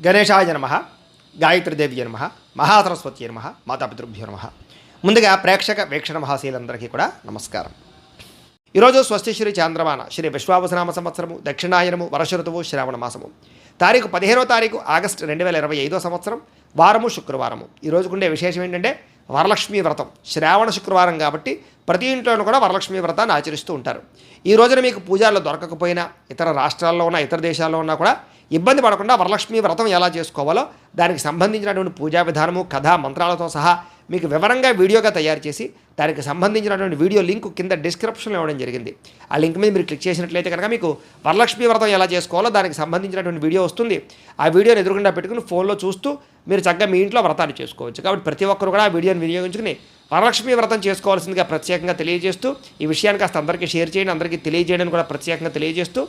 గణేశాయ నమః, గాయత్రీదేవి నమః, మహాసరస్వతి నమః, మాతాపితృభ్యో నమః. ముందుగా ప్రేక్షక వీక్షణ మహాశీలందరికీ కూడా నమస్కారం. ఈరోజు స్వస్తి శ్రీ చాంద్రమాన శ్రీ విశ్వావసనామ సంవత్సరము, దక్షిణాయనము, వర్ష ఋతువు, శ్రావణ మాసము. తారీఖు 15వ తారీఖు ఆగస్టు 2025 సంవత్సరం, వారము శుక్రవారము. ఈ రోజుకుండే విశేషం ఏంటంటే వరలక్ష్మీ వ్రతం. శ్రావణ శుక్రవారం కాబట్టి ప్రతి ఇంట్లోనూ కూడా వరలక్ష్మీ వ్రతాన్ని ఆచరిస్తూ ఉంటారు. ఈ రోజున మీకు పూజల్లో దొరకకపోయినా, ఇతర రాష్ట్రాల్లో ఉన్న, ఇతర దేశాల్లో ఉన్నా కూడా ఇబ్బంది పడకుండా వరలక్ష్మీ వ్రతం ఎలా చేసుకోవాలో దానికి సంబంధించినటువంటి పూజా విధానము, కథ, మంత్రాలతో సహా మీకు వివరంగా వీడియోగా తయారు చేసి దానికి సంబంధించినటువంటి వీడియో లింక్ కింద డిస్క్రిప్షన్లో ఇవ్వడం జరిగింది. ఆ లింక్ మీద మీరు క్లిక్ చేసినట్లయితే కనుక మీకు వరలక్ష్మీ వ్రతం ఎలా చేసుకోవాలో దానికి సంబంధించినటువంటి వీడియో వస్తుంది. ఆ వీడియోని ఎదురుకుండా పెట్టుకుని ఫోన్లో చూస్తూ మీరు చక్కగా మీ ఇంట్లో వ్రతాలు చేసుకోవచ్చు. కాబట్టి ప్రతి ఒక్కరు కూడా ఆ వీడియోని వినియోగించుకుని వరలక్ష్మీ వ్రతం చేసుకోవాల్సిందిగా ప్రత్యేకంగా తెలియజేస్తూ, ఈ విషయాన్ని కాస్త అందరికీ షేర్ చేయండి, అందరికీ తెలియజేయడానికి కూడా ప్రత్యేకంగా తెలియజేస్తూ,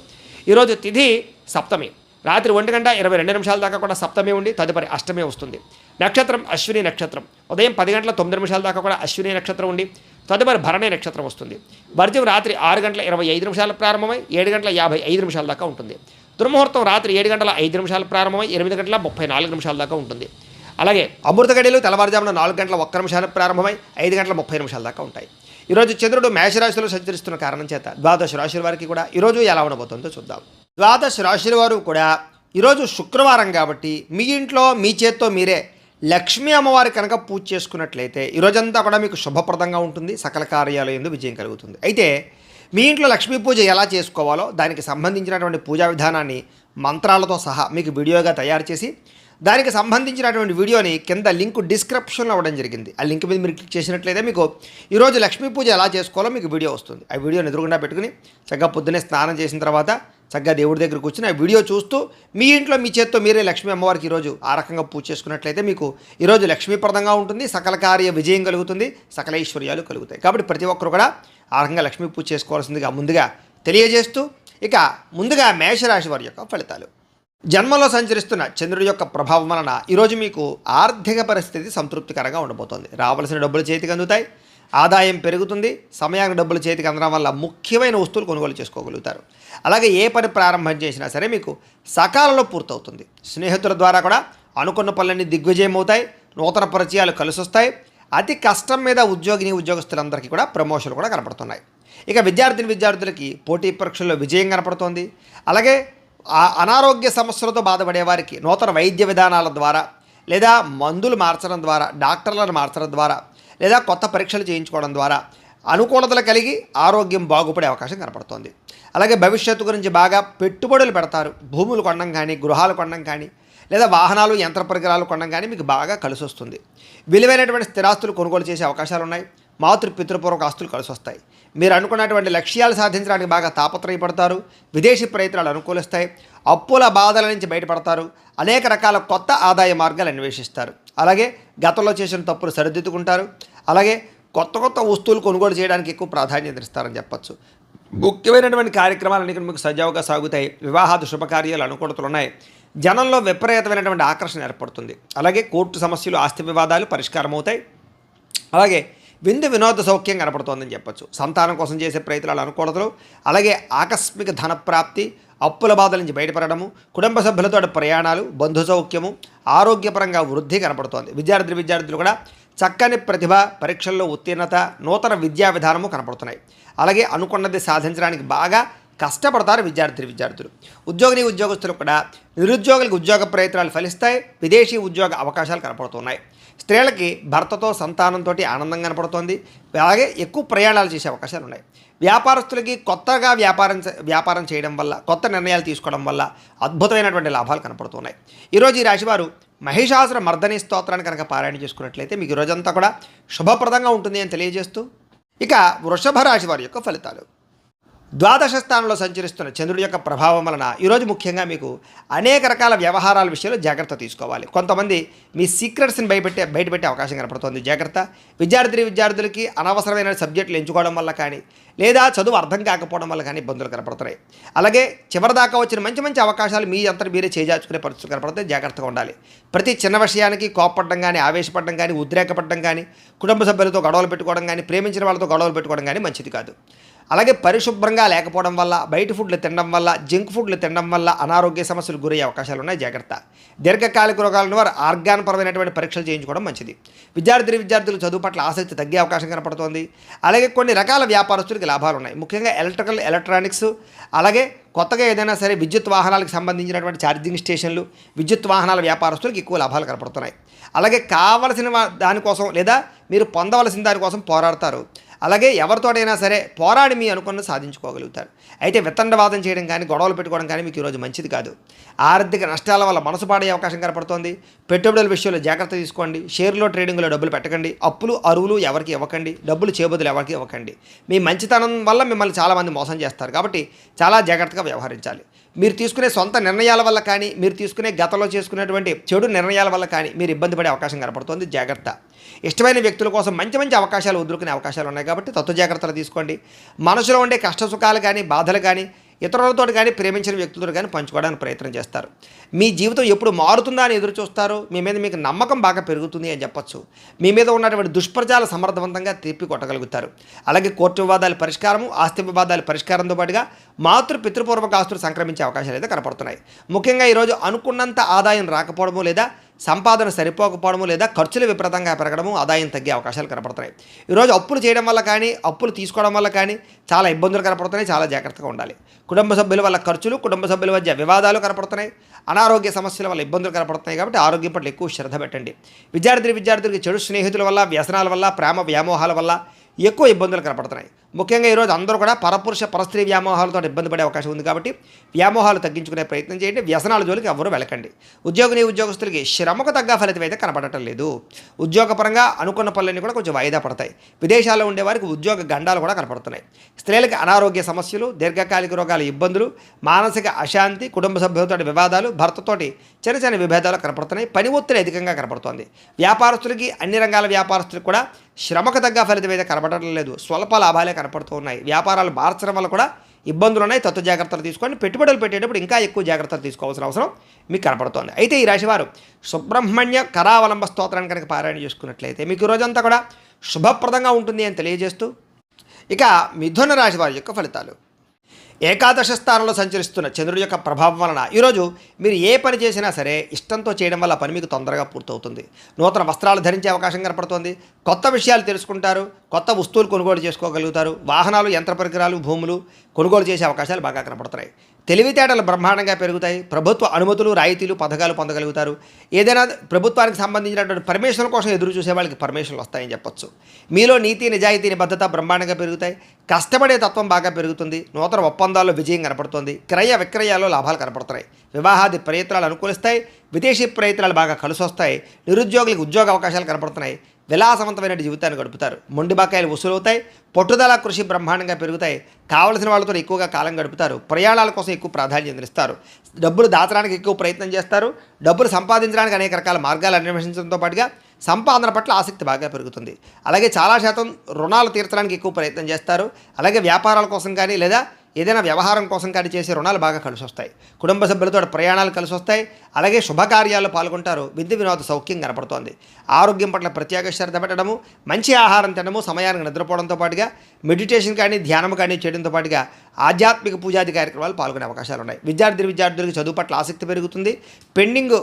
ఈరోజు తిథి సప్తమి, రాత్రి 1:22 దాకా కూడా సప్తమి ఉండి తదుపరి అష్టమి వస్తుంది. నక్షత్రం అశ్విని నక్షత్రం, ఉదయం 10:09 దాకా కూడా అశ్విని నక్షత్రం ఉండి తదుపరి భరణి నక్షత్రం వస్తుంది. వర్జ్యం రాత్రి 6:25 ప్రారంభమై 7:55 దాకా ఉంటుంది. దుర్ముహూర్తం రాత్రి 7:05 ప్రారంభమై 8:34 దాకా ఉంటుంది. అలాగే అమృత గడియలు తెల్లవారుజామున 4:01 ప్రారంభమై 5:30 దాకా ఉంటాయి. ఈరోజు చంద్రుడు మేషరాశిలో సంచరిస్తున్న కారణం చేత ద్వాదశ రాశుల వారికి కూడా ఈరోజు ఎలా ఉండబోతుందో చూద్దాం. ద్వాదశ రాశుల వారు కూడా ఈరోజు శుక్రవారం కాబట్టి మీ ఇంట్లో మీ చేత్తో మీరే లక్ష్మీ అమ్మవారి కనుక పూజ చేసుకున్నట్లయితే ఈరోజంతా కూడా మీకు శుభప్రదంగా ఉంటుంది, సకల కార్యాలు యందు విజయం కలుగుతుంది. అయితే మీ ఇంట్లో లక్ష్మీ పూజ ఎలా చేసుకోవాలో దానికి సంబంధించినటువంటి పూజా విధానాన్ని మంత్రాలతో సహా మీకు వీడియోగా తయారు చేసి దానికి సంబంధించినటువంటి వీడియోని కింద లింక్ డిస్క్రిప్షన్లో ఇవ్వడం జరిగింది. ఆ లింక్ మీద మీరు క్లిక్ చేసినట్లయితే మీకు ఈరోజు లక్ష్మీ పూజ ఎలా చేసుకోవాలో మీకు వీడియో వస్తుంది. ఆ వీడియోని ఎదురుగుండా పెట్టుకుని చక్కగా పొద్దున్నే స్నానం చేసిన తర్వాత చక్కగా దేవుడి దగ్గర కూర్చుని ఆ వీడియో చూస్తూ మీ ఇంట్లో మీ చేత్తో మీరే లక్ష్మీ అమ్మవారికి ఈరోజు ఆ రకంగా పూజ చేసుకున్నట్లయితే మీకు ఈరోజు లక్ష్మీప్రదంగా ఉంటుంది, సకల కార్య విజయం కలుగుతుంది, సకల ఐశ్వర్యాలు కలుగుతాయి. కాబట్టి ప్రతి ఒక్కరు కూడా ఆ రకంగా లక్ష్మీ పూజ చేసుకోవాల్సిందిగా ముందుగా తెలియజేస్తూ, ఇక ముందుగా మేషరాశి వారి యొక్క ఫలితాలు. జన్మలో సంచరిస్తున్న చంద్రుడి యొక్క ప్రభావం వలన ఈరోజు మీకు ఆర్థిక పరిస్థితి సంతృప్తికరంగా ఉండబోతోంది. రావాల్సిన డబ్బులు చేతికి అందుతాయి, ఆదాయం పెరుగుతుంది, సమయానికి డబ్బులు చేతికి అందడం వల్ల ముఖ్యమైన వస్తువులు కొనుగోలు చేసుకోగలుగుతారు. అలాగే ఏ పని ప్రారంభం చేసినా సరే మీకు సకాలంలో పూర్తవుతుంది. స్నేహితుల ద్వారా కూడా అనుకున్న పనులన్నీ దిగ్విజయం అవుతాయి, నూతన పరిచయాలు కలిసి వస్తాయి. అతి కష్టం మీద ఉద్యోగస్తులందరికీ కూడా ప్రమోషన్లు కూడా కనపడుతున్నాయి. ఇక విద్యార్థులకి పోటీ పరీక్షల్లో విజయం కనపడుతోంది. అలాగే అనారోగ్య సమస్యలతో బాధపడే వారికి నూతన వైద్య విధానాల ద్వారా, లేదా మందులు మార్చడం ద్వారా, డాక్టర్లను మార్చడం ద్వారా, లేదా కొత్త పరీక్షలు చేయించుకోవడం ద్వారా అనుకూలతలు కలిగి ఆరోగ్యం బాగుపడే అవకాశం కనపడుతోంది. అలాగే భవిష్యత్తు గురించి బాగా పెట్టుబడులు పెడతారు. భూములు కొనడం కానీ, గృహాలు కొనడం కానీ, లేదా వాహనాలు, యంత్ర పరికరాలు కొనడం కానీ మీకు బాగా కలిసి వస్తుంది. విలువైనటువంటి స్థిరాస్తులు కొనుగోలు చేసే అవకాశాలు ఉన్నాయి. పితృపూర్వక ఆస్తులు కలిసి వస్తాయి. మీరు అనుకున్నటువంటి లక్ష్యాలు సాధించడానికి బాగా తాపత్రయపడతారు. విదేశీ ప్రయత్నాలు అనుకూలిస్తాయి. అప్పుల బాధల నుంచి బయటపడతారు. అనేక రకాల కొత్త ఆదాయ మార్గాలు అన్వేషిస్తారు. అలాగే గతంలో చేసిన తప్పులు సరిదిద్దుకుంటారు. అలాగే కొత్త వస్తువులు కొనుగోలు చేయడానికి ఎక్కువ ప్రాధాన్యత ఇస్తారని చెప్పచ్చు. ముఖ్యమైనటువంటి కార్యక్రమాలన్నీ మీకు సజావుగా సాగుతాయి. వివాహాది శుభకార్యాలు అనుకూలతలు ఉన్నాయి. జనంలో విపరీతమైనటువంటి ఆకర్షణ ఏర్పడుతుంది. అలాగే కోర్టు సమస్యలు, ఆస్తి వివాదాలు పరిష్కారం అవుతాయి. అలాగే వినోద సౌఖ్యం కనపడుతోందని చెప్పచ్చు. సంతానం కోసం చేసే ప్రయత్నాలు అనుకూలతలు, అలాగే ఆకస్మిక ధనప్రాప్తి, అప్పుల బాధల నుంచి బయటపడము, కుటుంబ సభ్యులతో ప్రయాణాలు, బంధు సౌఖ్యము, ఆరోగ్యపరంగా వృద్ధి కనపడుతోంది. విద్యార్థులు కూడా చక్కని ప్రతిభ, పరీక్షల్లో ఉత్తీర్ణత, నూతన విద్యా విధానము కనపడుతున్నాయి. అలాగే అనుకున్నది సాధించడానికి బాగా కష్టపడతారు విద్యార్థులు. ఉద్యోగస్తులు కూడా నిరుద్యోగులకు ఉద్యోగ ప్రయత్నాలు ఫలిస్తాయి. విదేశీ ఉద్యోగ అవకాశాలు కనపడుతున్నాయి. స్త్రీలకి భర్తతో, సంతానంతో ఆనందం కనపడుతోంది. అలాగే ఎక్కువ ప్రయాణాలు చేసే అవకాశాలు ఉన్నాయి. వ్యాపారస్తులకి కొత్తగా వ్యాపారం చేయడం వల్ల, కొత్త నిర్ణయాలు తీసుకోవడం వల్ల అద్భుతమైనటువంటి లాభాలు కనపడుతున్నాయి. ఈరోజు ఈ రాశివారు మహిషాసుర మర్దని స్తోత్రాన్ని కనుక పారాయణ చేసుకున్నట్లయితే మీకు ఈరోజంతా కూడా శుభప్రదంగా ఉంటుంది అని తెలియజేస్తూ, ఇక వృషభ రాశి వారి యొక్క ఫలితాలు. ద్వాదశ స్థానంలో సంచరిస్తున్న చంద్రుడి యొక్క ప్రభావం వలన ఈరోజు ముఖ్యంగా మీకు అనేక రకాల వ్యవహారాల విషయంలో జాగ్రత్త తీసుకోవాలి. కొంతమంది మీ సీక్రెట్స్ని బయటపెట్టే అవకాశం కనపడుతుంది. జాగ్రత్త. విద్యార్థులకి అనవసరమైన సబ్జెక్టులు ఎంచుకోవడం వల్ల కానీ, లేదా చదువు అర్థం కాకపోవడం వల్ల కానీ ఇబ్బందులు కనపడుతున్నాయి. అలాగే చివరిదాకా వచ్చిన మంచి అవకాశాలు మీ అంతా మీరే చేజార్చుకునే పరిస్థితులు కనపడతాయి. జాగ్రత్తగా ఉండాలి. ప్రతి చిన్న విషయానికి కోపపడడం కానీ, ఆవేశపడడం కానీ, ఉద్రేకపడడం కానీ, కుటుంబ సభ్యులతో గొడవలు పెట్టుకోవడం కానీ, ప్రేమించిన వాళ్ళతో గొడవలు పెట్టుకోవడం కానీ మంచిది కాదు. అలాగే పరిశుభ్రంగా లేకపోవడం వల్ల, బయట ఫుడ్లు తినడం వల్ల, జంక్ ఫుడ్లు తినడం వల్ల అనారోగ్య సమస్యలు గురయ్యే అవకాశాలు ఉన్నాయి. జాగ్రత్త. దీర్ఘకాలిక రోగాలను వారు ఆర్గాన్ పరమైనటువంటి పరీక్షలు చేయించుకోవడం మంచిది. విద్యార్థులు చదువు పట్ల ఆసక్తి తగ్గే అవకాశం కనపడుతోంది. అలాగే కొన్ని రకాల వ్యాపారస్తులకి లాభాలు ఉన్నాయి. ముఖ్యంగా ఎలక్ట్రానిక్స్, అలాగే కొత్తగా ఏదైనా సరే విద్యుత్ వాహనాలకు సంబంధించినటువంటి ఛార్జింగ్ స్టేషన్లు, విద్యుత్ వాహనాల వ్యాపారస్తులకు ఎక్కువ లాభాలు కనపడుతున్నాయి. అలాగే కావలసిన దానికోసం లేదా మీరు పొందవలసిన దానికోసం పోరాడతారు. అలాగే ఎవరితోటైనా సరే పోరాడి మీ అనుకున్నది సాధించుకోగలుగుతారు. అయితే వితండవాదం చేయడం కానీ, గొడవలు పెట్టుకోవడం కానీ మీకు ఈరోజు మంచిది కాదు. ఆర్థిక నష్టాల వల్ల మనసు పాడే అవకాశం కనపడుతోంది. పెట్టుబడుల విషయంలో జాగ్రత్త తీసుకోండి. షేర్లో ట్రేడింగ్లో డబ్బులు పెట్టకండి. అప్పులు అరువులు ఎవరికి ఇవ్వకండి. డబ్బులు చేబదులు ఎవరికి ఇవ్వకండి. మీ మంచితనం వల్ల మిమ్మల్ని చాలామంది మోసం చేస్తారు. కాబట్టి చాలా జాగ్రత్తగా వ్యవహరించాలి. మీరు తీసుకునే సొంత నిర్ణయాల వల్ల కానీ, మీరు తీసుకునే గతంలో చేసుకునేటువంటి చెడు నిర్ణయాల వల్ల కానీ మీరు ఇబ్బంది పడే అవకాశం కనపడుతుంది. జాగ్రత్త. ఇష్టమైన వ్యక్తుల కోసం మంచి అవకాశాలు వదులుకునే అవకాశాలు ఉన్నాయి. కాబట్టి తత్వ జాగ్రత్తలు తీసుకోండి. మనసులో ఉండే కష్ట సుఖాలు కానీ, బాధలు కానీ ఇతరులతో కానీ, ప్రేమించిన వ్యక్తులతో కానీ పంచుకోవడానికి ప్రయత్నం చేస్తారు. మీ జీవితం ఎప్పుడు మారుతుందా అని ఎదురు చూస్తారు. మీ మీద మీకు నమ్మకం బాగా పెరుగుతుంది అని చెప్పొచ్చు. మీ మీద ఉన్నటువంటి దుష్ప్రచారాలు సమర్థవంతంగా తిప్పి కొట్టగలుగుతారు. అలాగే కోర్టు వివాదాల పరిష్కారము, ఆస్తి వివాదాల పరిష్కారంతో పాటుగా పితృపూర్వక ఆస్తులు సంక్రమించే అవకాశాలు అయితే కనపడుతున్నాయి. ముఖ్యంగా ఈరోజు అనుకున్నంత ఆదాయం రాకపోవడము, లేదా సంపాదన సరిపోకపోవడము, లేదా ఖర్చులు విపరీతంగా పెరగడము, ఆదాయం తగ్గే అవకాశాలు కనపడుతున్నాయి. ఈరోజు అప్పులు చేయడం వల్ల కానీ, అప్పులు తీసుకోవడం వల్ల కానీ చాలా ఇబ్బందులు కనపడుతున్నాయి. చాలా జాగ్రత్తగా ఉండాలి. కుటుంబ సభ్యుల వల్ల ఖర్చులు, కుటుంబ సభ్యుల మధ్య వివాదాలు కనపడుతున్నాయి. అనారోగ్య సమస్యల వల్ల ఇబ్బందులు కనపడుతున్నాయి. కాబట్టి ఆరోగ్యం పట్ల ఎక్కువ శ్రద్ధ పెట్టండి. విద్యార్థులకి చెడు స్నేహితుల వల్ల, వ్యసనాల వల్ల, ప్రేమ వ్యామోహాల వల్ల ఎక్కువ ఇబ్బందులు కనపడుతున్నాయి. ముఖ్యంగా ఈరోజు అందరూ కూడా పరస్త్రీ వ్యామోహాలతో ఇబ్బంది పడే అవకాశం ఉంది. కాబట్టి వ్యామోహాలు తగ్గించుకునే ప్రయత్నం చేయండి. వ్యసనాల జోలికి ఎవరు వెళ్ళకండి. ఉద్యోగస్తులకి శ్రమకు తగ్గ ఫలితం అయితే కనపడటం లేదు. ఉద్యోగపరంగా అనుకున్న పనులన్నీ కూడా కొంచెం వాయిదా పడతాయి. విదేశాల్లో ఉండే వారికి ఉద్యోగ గండాలు కూడా కనపడుతున్నాయి. స్త్రీలకు అనారోగ్య సమస్యలు, దీర్ఘకాలిక రోగాల ఇబ్బందులు, మానసిక అశాంతి, కుటుంబ సభ్యులతో వివాదాలు, భర్తతోటి చిన్న విభేదాలు కనపడుతున్నాయి. పని ఒత్తిడి అధికంగా కనపడుతోంది. వ్యాపారస్తులకి, అన్ని రంగాల వ్యాపారస్తులకు కూడా శ్రమకు తగ్గ ఫలితం అయితే కనపడటం లేదు. స్వల్ప లాభాలే కనపడుతూ ఉన్నాయి. వ్యాపారాలు మార్చడం వల్ల కూడా ఇబ్బందులు ఉన్నాయి. తత్వ జాగ్రత్తలు తీసుకోండి. పెట్టుబడులు పెట్టేటప్పుడు ఇంకా ఎక్కువ జాగ్రత్తలు తీసుకోవాల్సిన అవసరం మీకు కనపడుతోంది. అయితే ఈ రాశివారు సుబ్రహ్మణ్య కరావలంబ స్తోత్రాన్ని కనుక పారాయణ చేసుకున్నట్లయితే మీకు రోజంతా కూడా శుభప్రదంగా ఉంటుంది అని తెలియజేస్తూ, ఇక మిథున రాశి వారి యొక్క ఫలితాలు. ఏకాదశ స్థానంలో సంచరిస్తున్న చంద్రుడి యొక్క ప్రభావం వలన ఈరోజు మీరు ఏ పని చేసినా సరే ఇష్టంతో చేయడం వల్ల పని మీకు తొందరగా పూర్తవుతుంది. నూతన వస్త్రాలు ధరించే అవకాశం కనపడుతోంది. కొత్త విషయాలు తెలుసుకుంటారు. కొత్త వస్తువులు కొనుగోలు చేసుకోగలుగుతారు. వాహనాలు, యంత్ర పరికరాలు, భూములు కొనుగోలు చేసే అవకాశాలు బాగా కనపడుతున్నాయి. తెలివితేటలు బ్రహ్మాండంగా పెరుగుతాయి. ప్రభుత్వ అనుమతులు, రాయితీలు, పథకాలు పొందగలుగుతారు. ఏదైనా ప్రభుత్వానికి సంబంధించినటువంటి పర్మిషన్ కోసం ఎదురు చూసే వాళ్ళకి పర్మిషన్లు వస్తాయని చెప్పొచ్చు. మీలో నీతి, నిజాయితీ, నిబద్ధత బ్రహ్మాండంగా పెరుగుతాయి. కష్టపడే తత్వం బాగా పెరుగుతుంది. నూతన ఒప్పందాల్లో విజయం కనపడుతుంది. క్రయ విక్రయాల్లో లాభాలు కనపడుతున్నాయి. వివాహాది ప్రయత్నాలు అనుకూలిస్తాయి. విదేశీ ప్రయత్నాలు బాగా కలిసి వస్తాయి. నిరుద్యోగులకు ఉద్యోగ అవకాశాలు కనపడుతున్నాయి. విలాసవంతమైన జీవితాన్ని గడుపుతారు. మొండి బకాయిలు వసూలవుతాయి. పట్టుదల, కృషి బ్రహ్మాండంగా పెరుగుతాయి. కావలసిన వాళ్ళతో ఎక్కువగా కాలం గడుపుతారు. ప్రయాణాల కోసం ఎక్కువ ప్రాధాన్యత ఇస్తారు. డబ్బులు దాచడానికి ఎక్కువ ప్రయత్నం చేస్తారు. డబ్బులు సంపాదించడానికి అనేక రకాల మార్గాలు అన్వేషించడంతో పాటుగా సంపాదన పట్ల ఆసక్తి బాగా పెరుగుతుంది. అలాగే చాలా శాతం రుణాలు తీర్చడానికి ఎక్కువ ప్రయత్నం చేస్తారు. అలాగే వ్యాపారాల కోసం కానీ, లేదా ఏదైనా వ్యవహారం కోసం కానీ చేసే రుణాలు బాగా కలిసి వస్తాయి. కుటుంబ సభ్యులతో ప్రయాణాలు కలిసి వస్తాయి. అలాగే శుభకార్యాల్లో పాల్గొంటారు. విద్య వినోద సౌఖ్యం కనపడుతోంది. ఆరోగ్యం పట్ల ప్రత్యేక శ్రద్ధ పెట్టడము, మంచి ఆహారం తినడము, సమయానికి నిద్రపోవడంతో పాటుగా మెడిటేషన్ కానీ, ధ్యానం కానీ చేయడంతో పాటుగా ఆధ్యాత్మిక పూజాది కార్యక్రమాలు పాల్గొనే అవకాశాలు ఉన్నాయి. విద్యార్థులకు చదువు పట్ల ఆసక్తి పెరుగుతుంది. పెండింగ్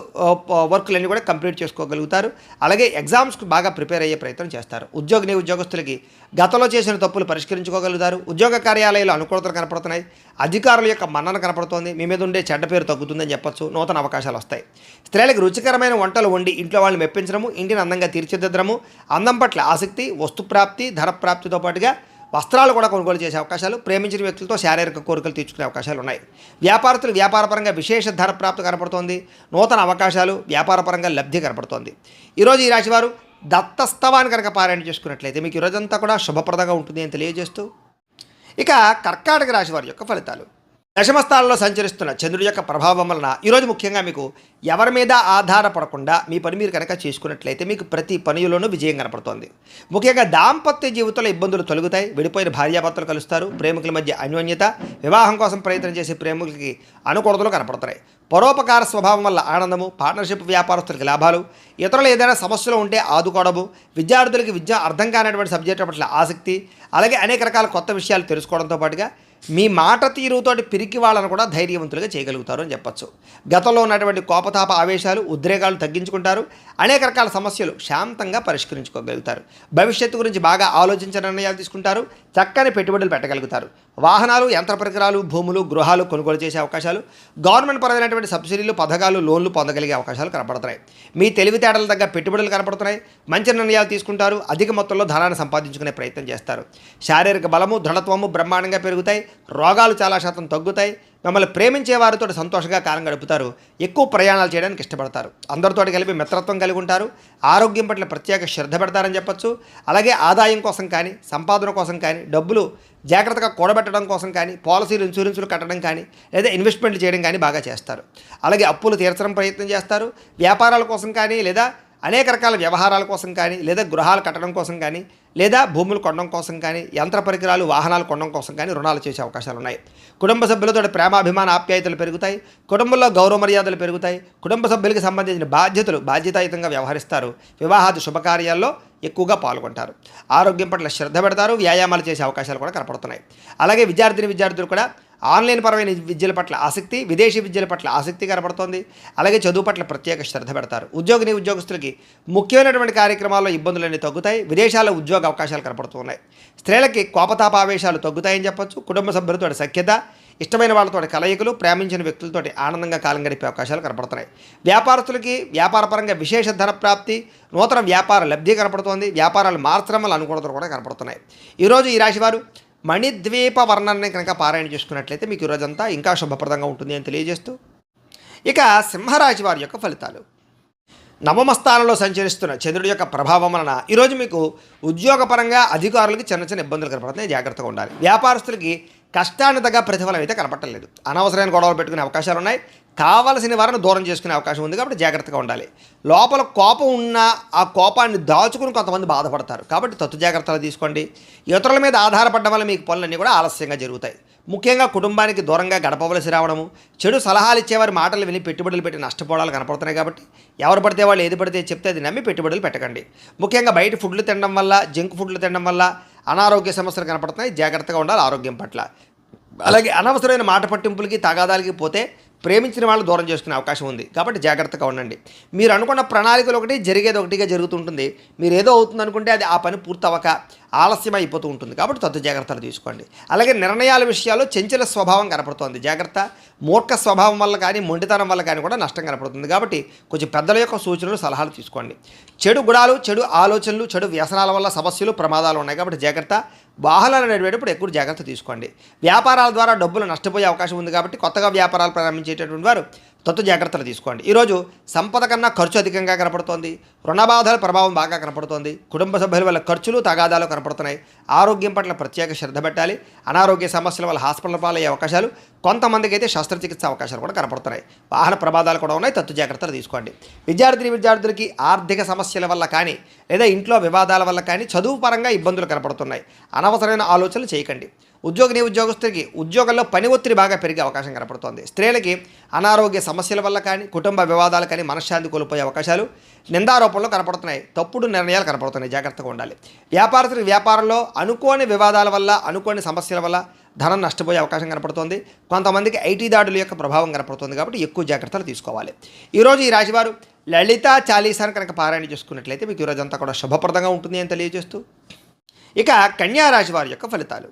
వర్కులన్నీ కూడా కంప్లీట్ చేసుకోగలుగుతారు. అలాగే ఎగ్జామ్స్కి బాగా ప్రిపేర్ అయ్యే ప్రయత్నం చేస్తారు. ఉద్యోగస్తులకి గతంలో చేసిన తప్పులు పరిష్కరించుకోగలుగుతారు. ఉద్యోగ కార్యాలయాలు అనుకూలతలు కనపడుతున్నాయి. అధికారుల యొక్క మన్నన కనపడుతోంది. మీ మీద ఉండే చెడ్డ పేరు తగ్గుతుందని చెప్పొచ్చు. నూతన అవకాశాలు వస్తాయి. స్త్రీలకు రుచికరమైన వంటలు వండి ఇంట్లో వాళ్ళని మెప్పించడము, ఇంటిని అందంగా తీర్చిదిద్దడము, అందం పట్ల ఆసక్తి, వస్తుప్రాప్తి, ధనప్రాప్తితో పాటుగా వస్త్రాలు కూడా కొనుగోలు చేసే అవకాశాలు, ప్రేమించిన వ్యక్తులతో శారీరక కోరికలు తీర్చుకునే అవకాశాలు ఉన్నాయి. వ్యాపారస్తులు వ్యాపారపరంగా విశేష ధనప్రాప్తి కనపడుతోంది. నూతన అవకాశాలు, వ్యాపారపరంగా లబ్ధి కనపడుతోంది. ఈరోజు ఈ రాశివారు దత్తస్తవాన్ని కనుక పారాయణ చేసుకున్నట్లయితే మీకు ఈరోజంతా కూడా శుభప్రదంగా ఉంటుంది అని తెలియజేస్తూ, ఇక కర్కాటక రాశి వారి యొక్క ఫలితాలు. దశమస్థానంలో సంచరిస్తున్న చంద్రుడి యొక్క ప్రభావం వలన ఈరోజు ముఖ్యంగా మీకు ఎవరి మీద ఆధారపడకుండా మీ పని మీరు కనుక చేసుకున్నట్లయితే మీకు ప్రతి పనిలోనూ విజయం కనపడుతోంది. ముఖ్యంగా దాంపత్య జీవితంలో ఇబ్బందులు తొలగుతాయి. విడిపోయిన భార్యాభర్తలు కలుస్తారు. ప్రేమికుల మధ్య అన్యోన్యత, వివాహం కోసం ప్రయత్నం చేసే ప్రేమికులకి అనుకూలతలు కనపడుతున్నాయి. పరోపకార స్వభావం వల్ల ఆనందము, పార్ట్నర్షిప్ వ్యాపారస్తులకి లాభాలు, ఇతరులు ఏదైనా సమస్యలు ఉంటే ఆదుకోవడము, విద్యార్థులకి విద్య అర్థం కానటువంటి సబ్జెక్టు పట్ల ఆసక్తి, అలాగే అనేక రకాల కొత్త విషయాలు తెలుసుకోవడంతో పాటుగా మీ మాట తీరుతోటి పిరికి వాళ్ళను కూడా ధైర్యవంతులుగా చేయగలుగుతారు అని చెప్పచ్చు. గతంలో ఉన్నటువంటి కోపతాప ఆవేశాలు, ఉద్రేకాలు తగ్గించుకుంటారు. అనేక రకాల సమస్యలు శాంతంగా పరిష్కరించుకోగలుగుతారు. భవిష్యత్తు గురించి బాగా ఆలోచించిన నిర్ణయాలు తీసుకుంటారు. చక్కని పెట్టుబడులు పెట్టగలుగుతారు. వాహనాలు, యంత్ర పరికరాలు, భూములు, గృహాలు కొనుగోలు చేసే అవకాశాలు, గవర్నమెంట్ పరమైనటువంటి సబ్సిడీలు, పథకాలు, లోన్లు పొందగలిగే అవకాశాలు కనపడుతున్నాయి. మీ తెలివితేటల తగ్గ పెట్టుబడులు కనపడుతున్నాయి. మంచి నిర్ణయాలు తీసుకుంటారు. అధిక మొత్తంలో ధనాన్ని సంపాదించుకునే ప్రయత్నం చేస్తారు. శారీరక బలము, దృఢత్వము బ్రహ్మాండంగా పెరుగుతాయి. రోగాలు చాలా శాతం తగ్గుతాయి. మిమ్మల్ని ప్రేమించే వారితో సంతోషంగా కాలం గడుపుతారు. ఎక్కువ ప్రయాణాలు చేయడానికి ఇష్టపడతారు. అందరితో కలిపి మిత్రత్వం కలిగి ఉంటారు. ఆరోగ్యం పట్ల ప్రత్యేక శ్రద్ధ పెడతారని చెప్పచ్చు. అలాగే ఆదాయం కోసం కానీ, సంపాదన కోసం కానీ, డబ్బులు జాగ్రత్తగా కూడబెట్టడం కోసం కానీ, పాలసీలు, ఇన్సూరెన్సులు కట్టడం కానీ, లేదా ఇన్వెస్ట్మెంట్లు చేయడం కానీ బాగా చేస్తారు. అలాగే అప్పులు తీర్చడం ప్రయత్నం చేస్తారు. వ్యాపారాల కోసం కానీ, లేదా అనేక రకాల వ్యవహారాల కోసం కానీ, లేదా గృహాలు కట్టడం కోసం కానీ, లేదా భూములు కొనడం కోసం కానీ, యంత్ర పరికరాలు, వాహనాలు కొనడం కోసం కానీ రుణాలు చేసే అవకాశాలు ఉన్నాయి. కుటుంబ సభ్యులతో ప్రేమాభిమాన ఆప్యాయతలు పెరుగుతాయి. కుటుంబంలో గౌరవ మర్యాదలు పెరుగుతాయి. కుటుంబ సభ్యులకి సంబంధించిన బాధ్యతలు బాధ్యతాయుతంగా వ్యవహరిస్తారు. వివాహాది శుభకార్యాల్లో ఎక్కువగా పాల్గొంటారు. ఆరోగ్యం పట్ల శ్రద్ధ పెడతారు. వ్యాయామాలు చేసే అవకాశాలు కూడా కనపడుతున్నాయి. అలాగే విద్యార్థులు కూడా ఆన్లైన్ పరమైన విద్యల పట్ల ఆసక్తి, విదేశీ విద్యల పట్ల ఆసక్తి కనపడుతోంది. అలాగే చదువు పట్ల ప్రత్యేక శ్రద్ధ పెడతారు. ఉద్యోగస్తులకి ముఖ్యమైనటువంటి కార్యక్రమాల్లో ఇబ్బందులన్నీ తగ్గుతాయి. విదేశాల్లో ఉద్యోగ అవకాశాలు కనపడుతున్నాయి. స్త్రీలకి కోపతాపావేశాలు తగ్గుతాయని చెప్పొచ్చు. కుటుంబ సభ్యులతో సఖ్యత, ఇష్టమైన వాళ్ళతో కలయికలు, ప్రేమించిన వ్యక్తులతో ఆనందంగా కాలం గడిపే అవకాశాలు కనపడుతున్నాయి. వ్యాపారస్తులకి వ్యాపారపరంగా విశేష ధన ప్రాప్తి, నూతన వ్యాపార లబ్ధి కనపడుతోంది. వ్యాపారాలు మార్చడం వల్ల అనుకూలతలు కూడా కనపడుతున్నాయి. ఈరోజు ఈ రాశివారు మణిద్వీప వర్ణాన్ని కనుక పారాయణ చేసుకున్నట్లయితే మీకు ఈ రోజంతా ఇంకా శుభప్రదంగా ఉంటుంది అని తెలియజేస్తూ, ఇక సింహరాశి వారి యొక్క ఫలితాలు. నవమ స్థానంలో సంచరిస్తున్న చంద్రుడి యొక్క ప్రభావం వలన ఈరోజు మీకు ఉద్యోగపరంగా అధికారులకి చిన్న ఇబ్బందులు కనపడుతున్నాయి. జాగ్రత్తగా ఉండాలి. వ్యాపారస్తులకి కష్టాన్ని తగ్గ ప్రతిఫలం అయితే కనపడలేదు. అనవసరమైన గొడవలు పెట్టుకునే అవకాశాలు ఉన్నాయి. కావలసిన వారిని దూరం చేసుకునే అవకాశం ఉంది. కాబట్టి జాగ్రత్తగా ఉండాలి. లోపల కోపం ఉన్నా ఆ కోపాన్ని దాచుకుని కొంతమంది బాధపడతారు. కాబట్టి తత్తు జాగ్రత్తలు తీసుకోండి. ఇతరుల మీద ఆధారపడడం వల్ల మీకు పనులన్నీ కూడా ఆలస్యంగా జరుగుతాయి. ముఖ్యంగా కుటుంబానికి దూరంగా గడపవలసి రావడము, చెడు సలహాలు ఇచ్చేవారి మాటలు విని పెట్టుబడులు పెట్టి నష్టపోవడాలు కనపడుతున్నాయి. కాబట్టి ఎవరు పడితే వాళ్ళు ఏది పడితే చెప్తే అది నమ్మి పెట్టుబడులు పెట్టకండి. ముఖ్యంగా బయట ఫుడ్లు తినడం వల్ల, జంక్ ఫుడ్లు తినడం వల్ల అనారోగ్య సమస్యలు కనపడుతున్నాయి. జాగ్రత్తగా ఉండాలి ఆరోగ్యం పట్ల. అలాగే అనవసరమైన మాట పట్టింపులకి, తగాదాలకి పోతే ప్రేమించిన వాళ్ళు దూరం చేసుకునే అవకాశం ఉంది. కాబట్టి జాగ్రత్తగా ఉండండి. మీరు అనుకున్న ప్రణాళికలు ఒకటి, జరిగేది ఒకటిగా జరుగుతుంటుంది. మీరు ఏదో అవుతుంది అనుకుంటే అది ఆ పని పూర్తవక ఆలస్యం అయిపోతూ ఉంటుంది. కాబట్టి తత్తు జాగ్రత్తలు తీసుకోండి. అలాగే నిర్ణయాల విషయాల్లో చంచల స్వభావం కనపడుతోంది. జాగ్రత్త. మూర్ఖ స్వభావం వల్ల కానీ, మొండితనం వల్ల కానీ కూడా నష్టం కనపడుతుంది. కాబట్టి కొంచెం పెద్దల యొక్క సూచనలు, సలహాలు తీసుకోండి. చెడు గుణాలు, చెడు ఆలోచనలు, చెడు వ్యసనాల వల్ల సమస్యలు, ప్రమాదాలు ఉన్నాయి. కాబట్టి జాగ్రత్త. వాహనాలు నడిపేటప్పుడు ఎక్కువ జాగ్రత్త తీసుకోండి. వ్యాపారాల ద్వారా డబ్బులు నష్టపోయే అవకాశం ఉంది. కాబట్టి కొత్తగా వ్యాపారాలు ప్రారంభించేటటువంటి వారు తత్తు జాగ్రత్తలు తీసుకోండి. ఈరోజు సంపద కన్నా ఖర్చు అధికంగా కనపడుతోంది. రుణబాధల ప్రభావం బాగా కనపడుతోంది. కుటుంబ సభ్యుల వల్ల ఖర్చులు, తగాదాలు కనపడుతున్నాయి. ఆరోగ్యం పట్ల ప్రత్యేక శ్రద్ధ పెట్టాలి. అనారోగ్య సమస్యల వల్ల హాస్పిటల్ పాలయ్యే అవకాశాలు, కొంతమందికి అయితే శస్త్రచికిత్స అవకాశాలు కూడా కనపడుతున్నాయి. వాహన ప్రమాదాలు కూడా ఉన్నాయి. తత్తు జాగ్రత్తలు తీసుకోండి. విద్యార్థులకి ఆర్థిక సమస్యల వల్ల కానీ, లేదా ఇంట్లో వివాదాల వల్ల కానీ చదువు పరంగా ఇబ్బందులు కనపడుతున్నాయి. అనవసరమైన ఆలోచనలు చేయకండి. ఉద్యోగస్తులకి ఉద్యోగంలో పని ఒత్తిడి బాగా పెరిగే అవకాశం కనపడుతోంది. స్త్రీలకి అనారోగ్య సమస్యల వల్ల కానీ, కుటుంబ వివాదాలు కానీ మనశ్శాంతి కోల్పోయే అవకాశాలు, నిందారోపణలు కనపడుతున్నాయి. తప్పుడు నిర్ణయాలు కనపడుతున్నాయి. జాగ్రత్తగా ఉండాలి. వ్యాపారస్తులకి వ్యాపారంలో అనుకోని వివాదాల వల్ల, అనుకోని సమస్యల వల్ల ధనం నష్టపోయే అవకాశం కనపడుతోంది. కొంతమందికి ఐటీ దాడుల యొక్క ప్రభావం కనపడుతుంది. కాబట్టి ఎక్కువ జాగ్రత్తలు తీసుకోవాలి. ఈరోజు ఈ రాశివారు లలితా చాలీసాను కనుక పారాయణ చేసుకున్నట్లయితే మీకు ఈరోజంతా కూడా శుభప్రదంగా ఉంటుంది అని తెలియజేస్తూ, ఇక కన్యా రాశి వారి యొక్క ఫలితాలు.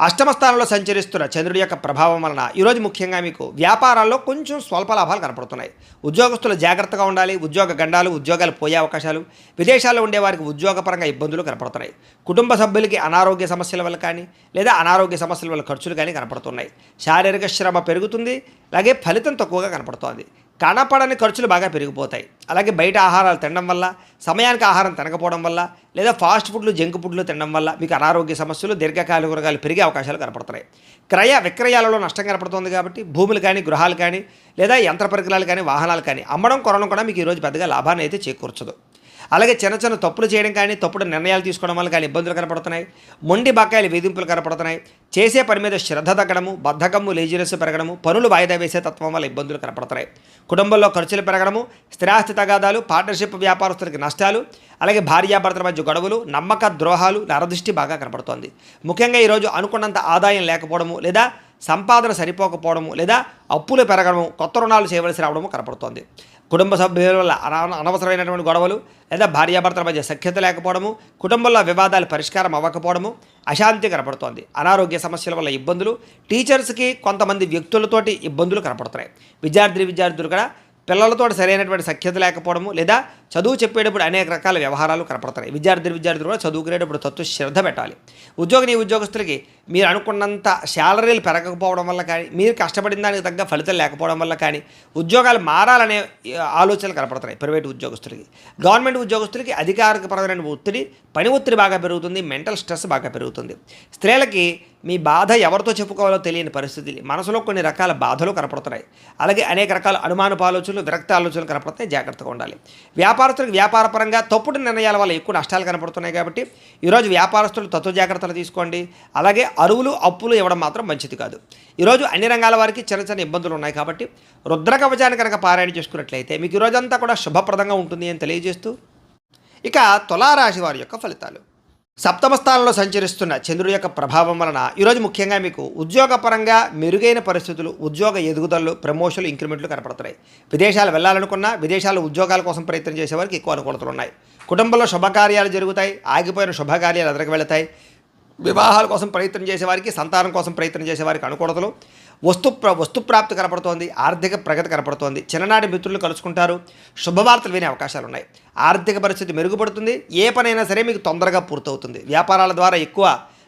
అష్టమ స్థానంలో సంచరిస్తున్న చంద్రుడి యొక్క ప్రభావం వలన ఈరోజు ముఖ్యంగా మీకు వ్యాపారాల్లో కొంచెం స్వల్ప లాభాలు కనపడుతున్నాయి. ఉద్యోగస్తులు జాగ్రత్తగా ఉండాలి. ఉద్యోగ గండాలు, ఉద్యోగాలు పోయే అవకాశాలు, విదేశాల్లో ఉండేవారికి ఉద్యోగపరంగా ఇబ్బందులు కనపడుతున్నాయి. కుటుంబ సభ్యులకి అనారోగ్య సమస్యల వల్ల కానీ, లేదా అనారోగ్య సమస్యల వల్ల ఖర్చులు కానీ కనపడుతున్నాయి. శారీరక శ్రమ పెరుగుతుంది. అలాగే ఫలితం తక్కువగా కనపడుతోంది. కనపడని ఖర్చులు బాగా పెరిగిపోతాయి. అలాగే బయట ఆహారాలు తినడం వల్ల, సమయానికి ఆహారం తినకపోవడం వల్ల, లేదా ఫాస్ట్ ఫుడ్లు, జంక్ ఫుడ్లు తినడం వల్ల మీకు అనారోగ్య సమస్యలు, దీర్ఘకాలిక రోగాలు పెరిగే అవకాశాలు కనపడుతున్నాయి. క్రయ విక్రయాలలో నష్టం కనపడుతుంది. కాబట్టి భూములు కానీ, గృహాలు కానీ, లేదా యంత్ర పరికరాలు కానీ, వాహనాలు కానీ అమ్మడం, కొనడం కూడా మీకు ఈరోజు పెద్దగా లాభాన్ని అయితే చేకూర్చదు. అలాగే చిన్న చిన్న తప్పులు చేయడం కానీ తప్పుడు నిర్ణయాలు తీసుకోవడం వల్ల కానీ ఇబ్బందులు కనపడుతున్నాయి. మొండి బకాయిలు వేధింపులు కనపడుతున్నాయి. చేసే పని మీద శ్రద్ధ తగ్గడము, బద్ధకము, లేజినెస్ పెరగడము, పనులు వాయిదా వేసే తత్వం వల్ల ఇబ్బందులు కనపడుతున్నాయి. కుటుంబంలో ఖర్చులు పెరగడము, స్థిరాస్తి తగాదాలు, పార్ట్నర్షిప్ వ్యాపారస్తులకి నష్టాలు, అలాగే భార్యాభర్తల మధ్య గొడవలు, నమ్మక ద్రోహాలు, నరదృష్టి బాగా కనపడుతోంది. ముఖ్యంగా ఈరోజు అనుకున్నంత ఆదాయం లేకపోవడము, లేదా సంపాదన సరిపోకపోవడము, లేదా అప్పులు పెరగడము, కొత్త రుణాలు చేయవలసి రావడము కనపడుతోంది. కుటుంబ సభ్యుల వల్ల అనవసరమైనటువంటి గొడవలు, లేదా భార్యాభర్తల మధ్య సఖ్యత లేకపోవడము, కుటుంబంలో వివాదాలు పరిష్కారం అవ్వకపోవడము, అశాంతి కనపడుతోంది. అనారోగ్య సమస్యల వల్ల ఇబ్బందులు, టీచర్స్కి కొంతమంది వ్యక్తులతోటి ఇబ్బందులు కనపడుతున్నాయి. విద్యార్థులు కూడా పిల్లలతో సరైనటువంటి సఖ్యత లేకపోవడము, లేదా చదువు చెప్పేటప్పుడు అనేక రకాల వ్యవహారాలు కనపడుతున్నాయి. విద్యార్థులు కూడా చదువుకునేటప్పుడు తత్వ శ్రద్ధ పెట్టాలి. ఉద్యోగస్తులకి మీరు అనుకున్నంత శాలరీలు పెరగకపోవడం వల్ల కానీ, మీరు కష్టపడిన దానికి తగ్గ ఫలితం లేకపోవడం వల్ల కానీ, ఉద్యోగాలు మారాలనే ఆలోచనలు కనపడుతున్నాయి. ప్రైవేటు ఉద్యోగస్తులకి, గవర్నమెంట్ ఉద్యోగస్తులకి అధికారికపరమైన ఒత్తిడి, పని ఒత్తిడి బాగా పెరుగుతుంది. మెంటల్ స్ట్రెస్ బాగా పెరుగుతుంది. స్త్రీలకి మీ బాధ ఎవరితో చెప్పుకోవాలో తెలియని పరిస్థితి, మనసులో కొన్ని రకాల బాధలు కనపడుతున్నాయి. అలాగే అనేక రకాల అనుమానపు ఆలోచనలు, విరక్తి ఆలోచనలు కనపడుతున్నాయి. జాగ్రత్తగా ఉండాలి. వ్యాపారస్తులకు వ్యాపారపరంగా తప్పుడు నిర్ణయాల వల్ల ఎక్కువ నష్టాలు కనపడుతున్నాయి. కాబట్టి ఈరోజు వ్యాపారస్తులు తత్వ జాగ్రత్తలు తీసుకోండి. అలాగే అరువులు, అప్పులు ఇవ్వడం మాత్రం మంచిది కాదు. ఈరోజు అన్ని రంగాల వారికి చిన్న చిన్న ఇబ్బందులు ఉన్నాయి. కాబట్టి రుద్రకవచాన్ని కనుక పారాయణ చేసుకున్నట్లయితే మీకు ఈరోజంతా కూడా శుభప్రదంగా ఉంటుంది అని తెలియజేస్తూ, ఇక తులారాశి వారి యొక్క ఫలితాలు. సప్తమ స్థానంలో సంచరిస్తున్న చంద్రుడి యొక్క ప్రభావం వలన ఈరోజు ముఖ్యంగా మీకు ఉద్యోగపరంగా మెరుగైన పరిస్థితులు, ఉద్యోగ ఎదుగుదలలు, ప్రమోషన్లు, ఇంక్రిమెంట్లు కనపడుతున్నాయి. విదేశాలు వెళ్ళాలనుకున్నా, విదేశాల్లో ఉద్యోగాల కోసం ప్రయత్నం చేసేవారికి ఎక్కువ అనుకూలతలు ఉన్నాయి. కుటుంబంలో శుభకార్యాలు జరుగుతాయి. ఆగిపోయిన శుభకార్యాలు ఎదురుకు వెళతాయి. వివాహాల కోసం ప్రయత్నం చేసేవారికి, సంతానం కోసం ప్రయత్నం చేసేవారికి అనుకూలతలు, వస్తుప్రాప్తి కనపడుతోంది. ఆర్థిక ప్రగతి కనపడుతోంది. చిన్ననాటి మిత్రులు కలుసుకుంటారు. శుభవార్తలు వినే అవకాశాలు ఉన్నాయి. ఆర్థిక పరిస్థితి మెరుగుపడుతుంది. ఏ పనైనా సరే మీకు తొందరగా పూర్తవుతుంది. వ్యాపారాల ద్వారా ఎక్కువ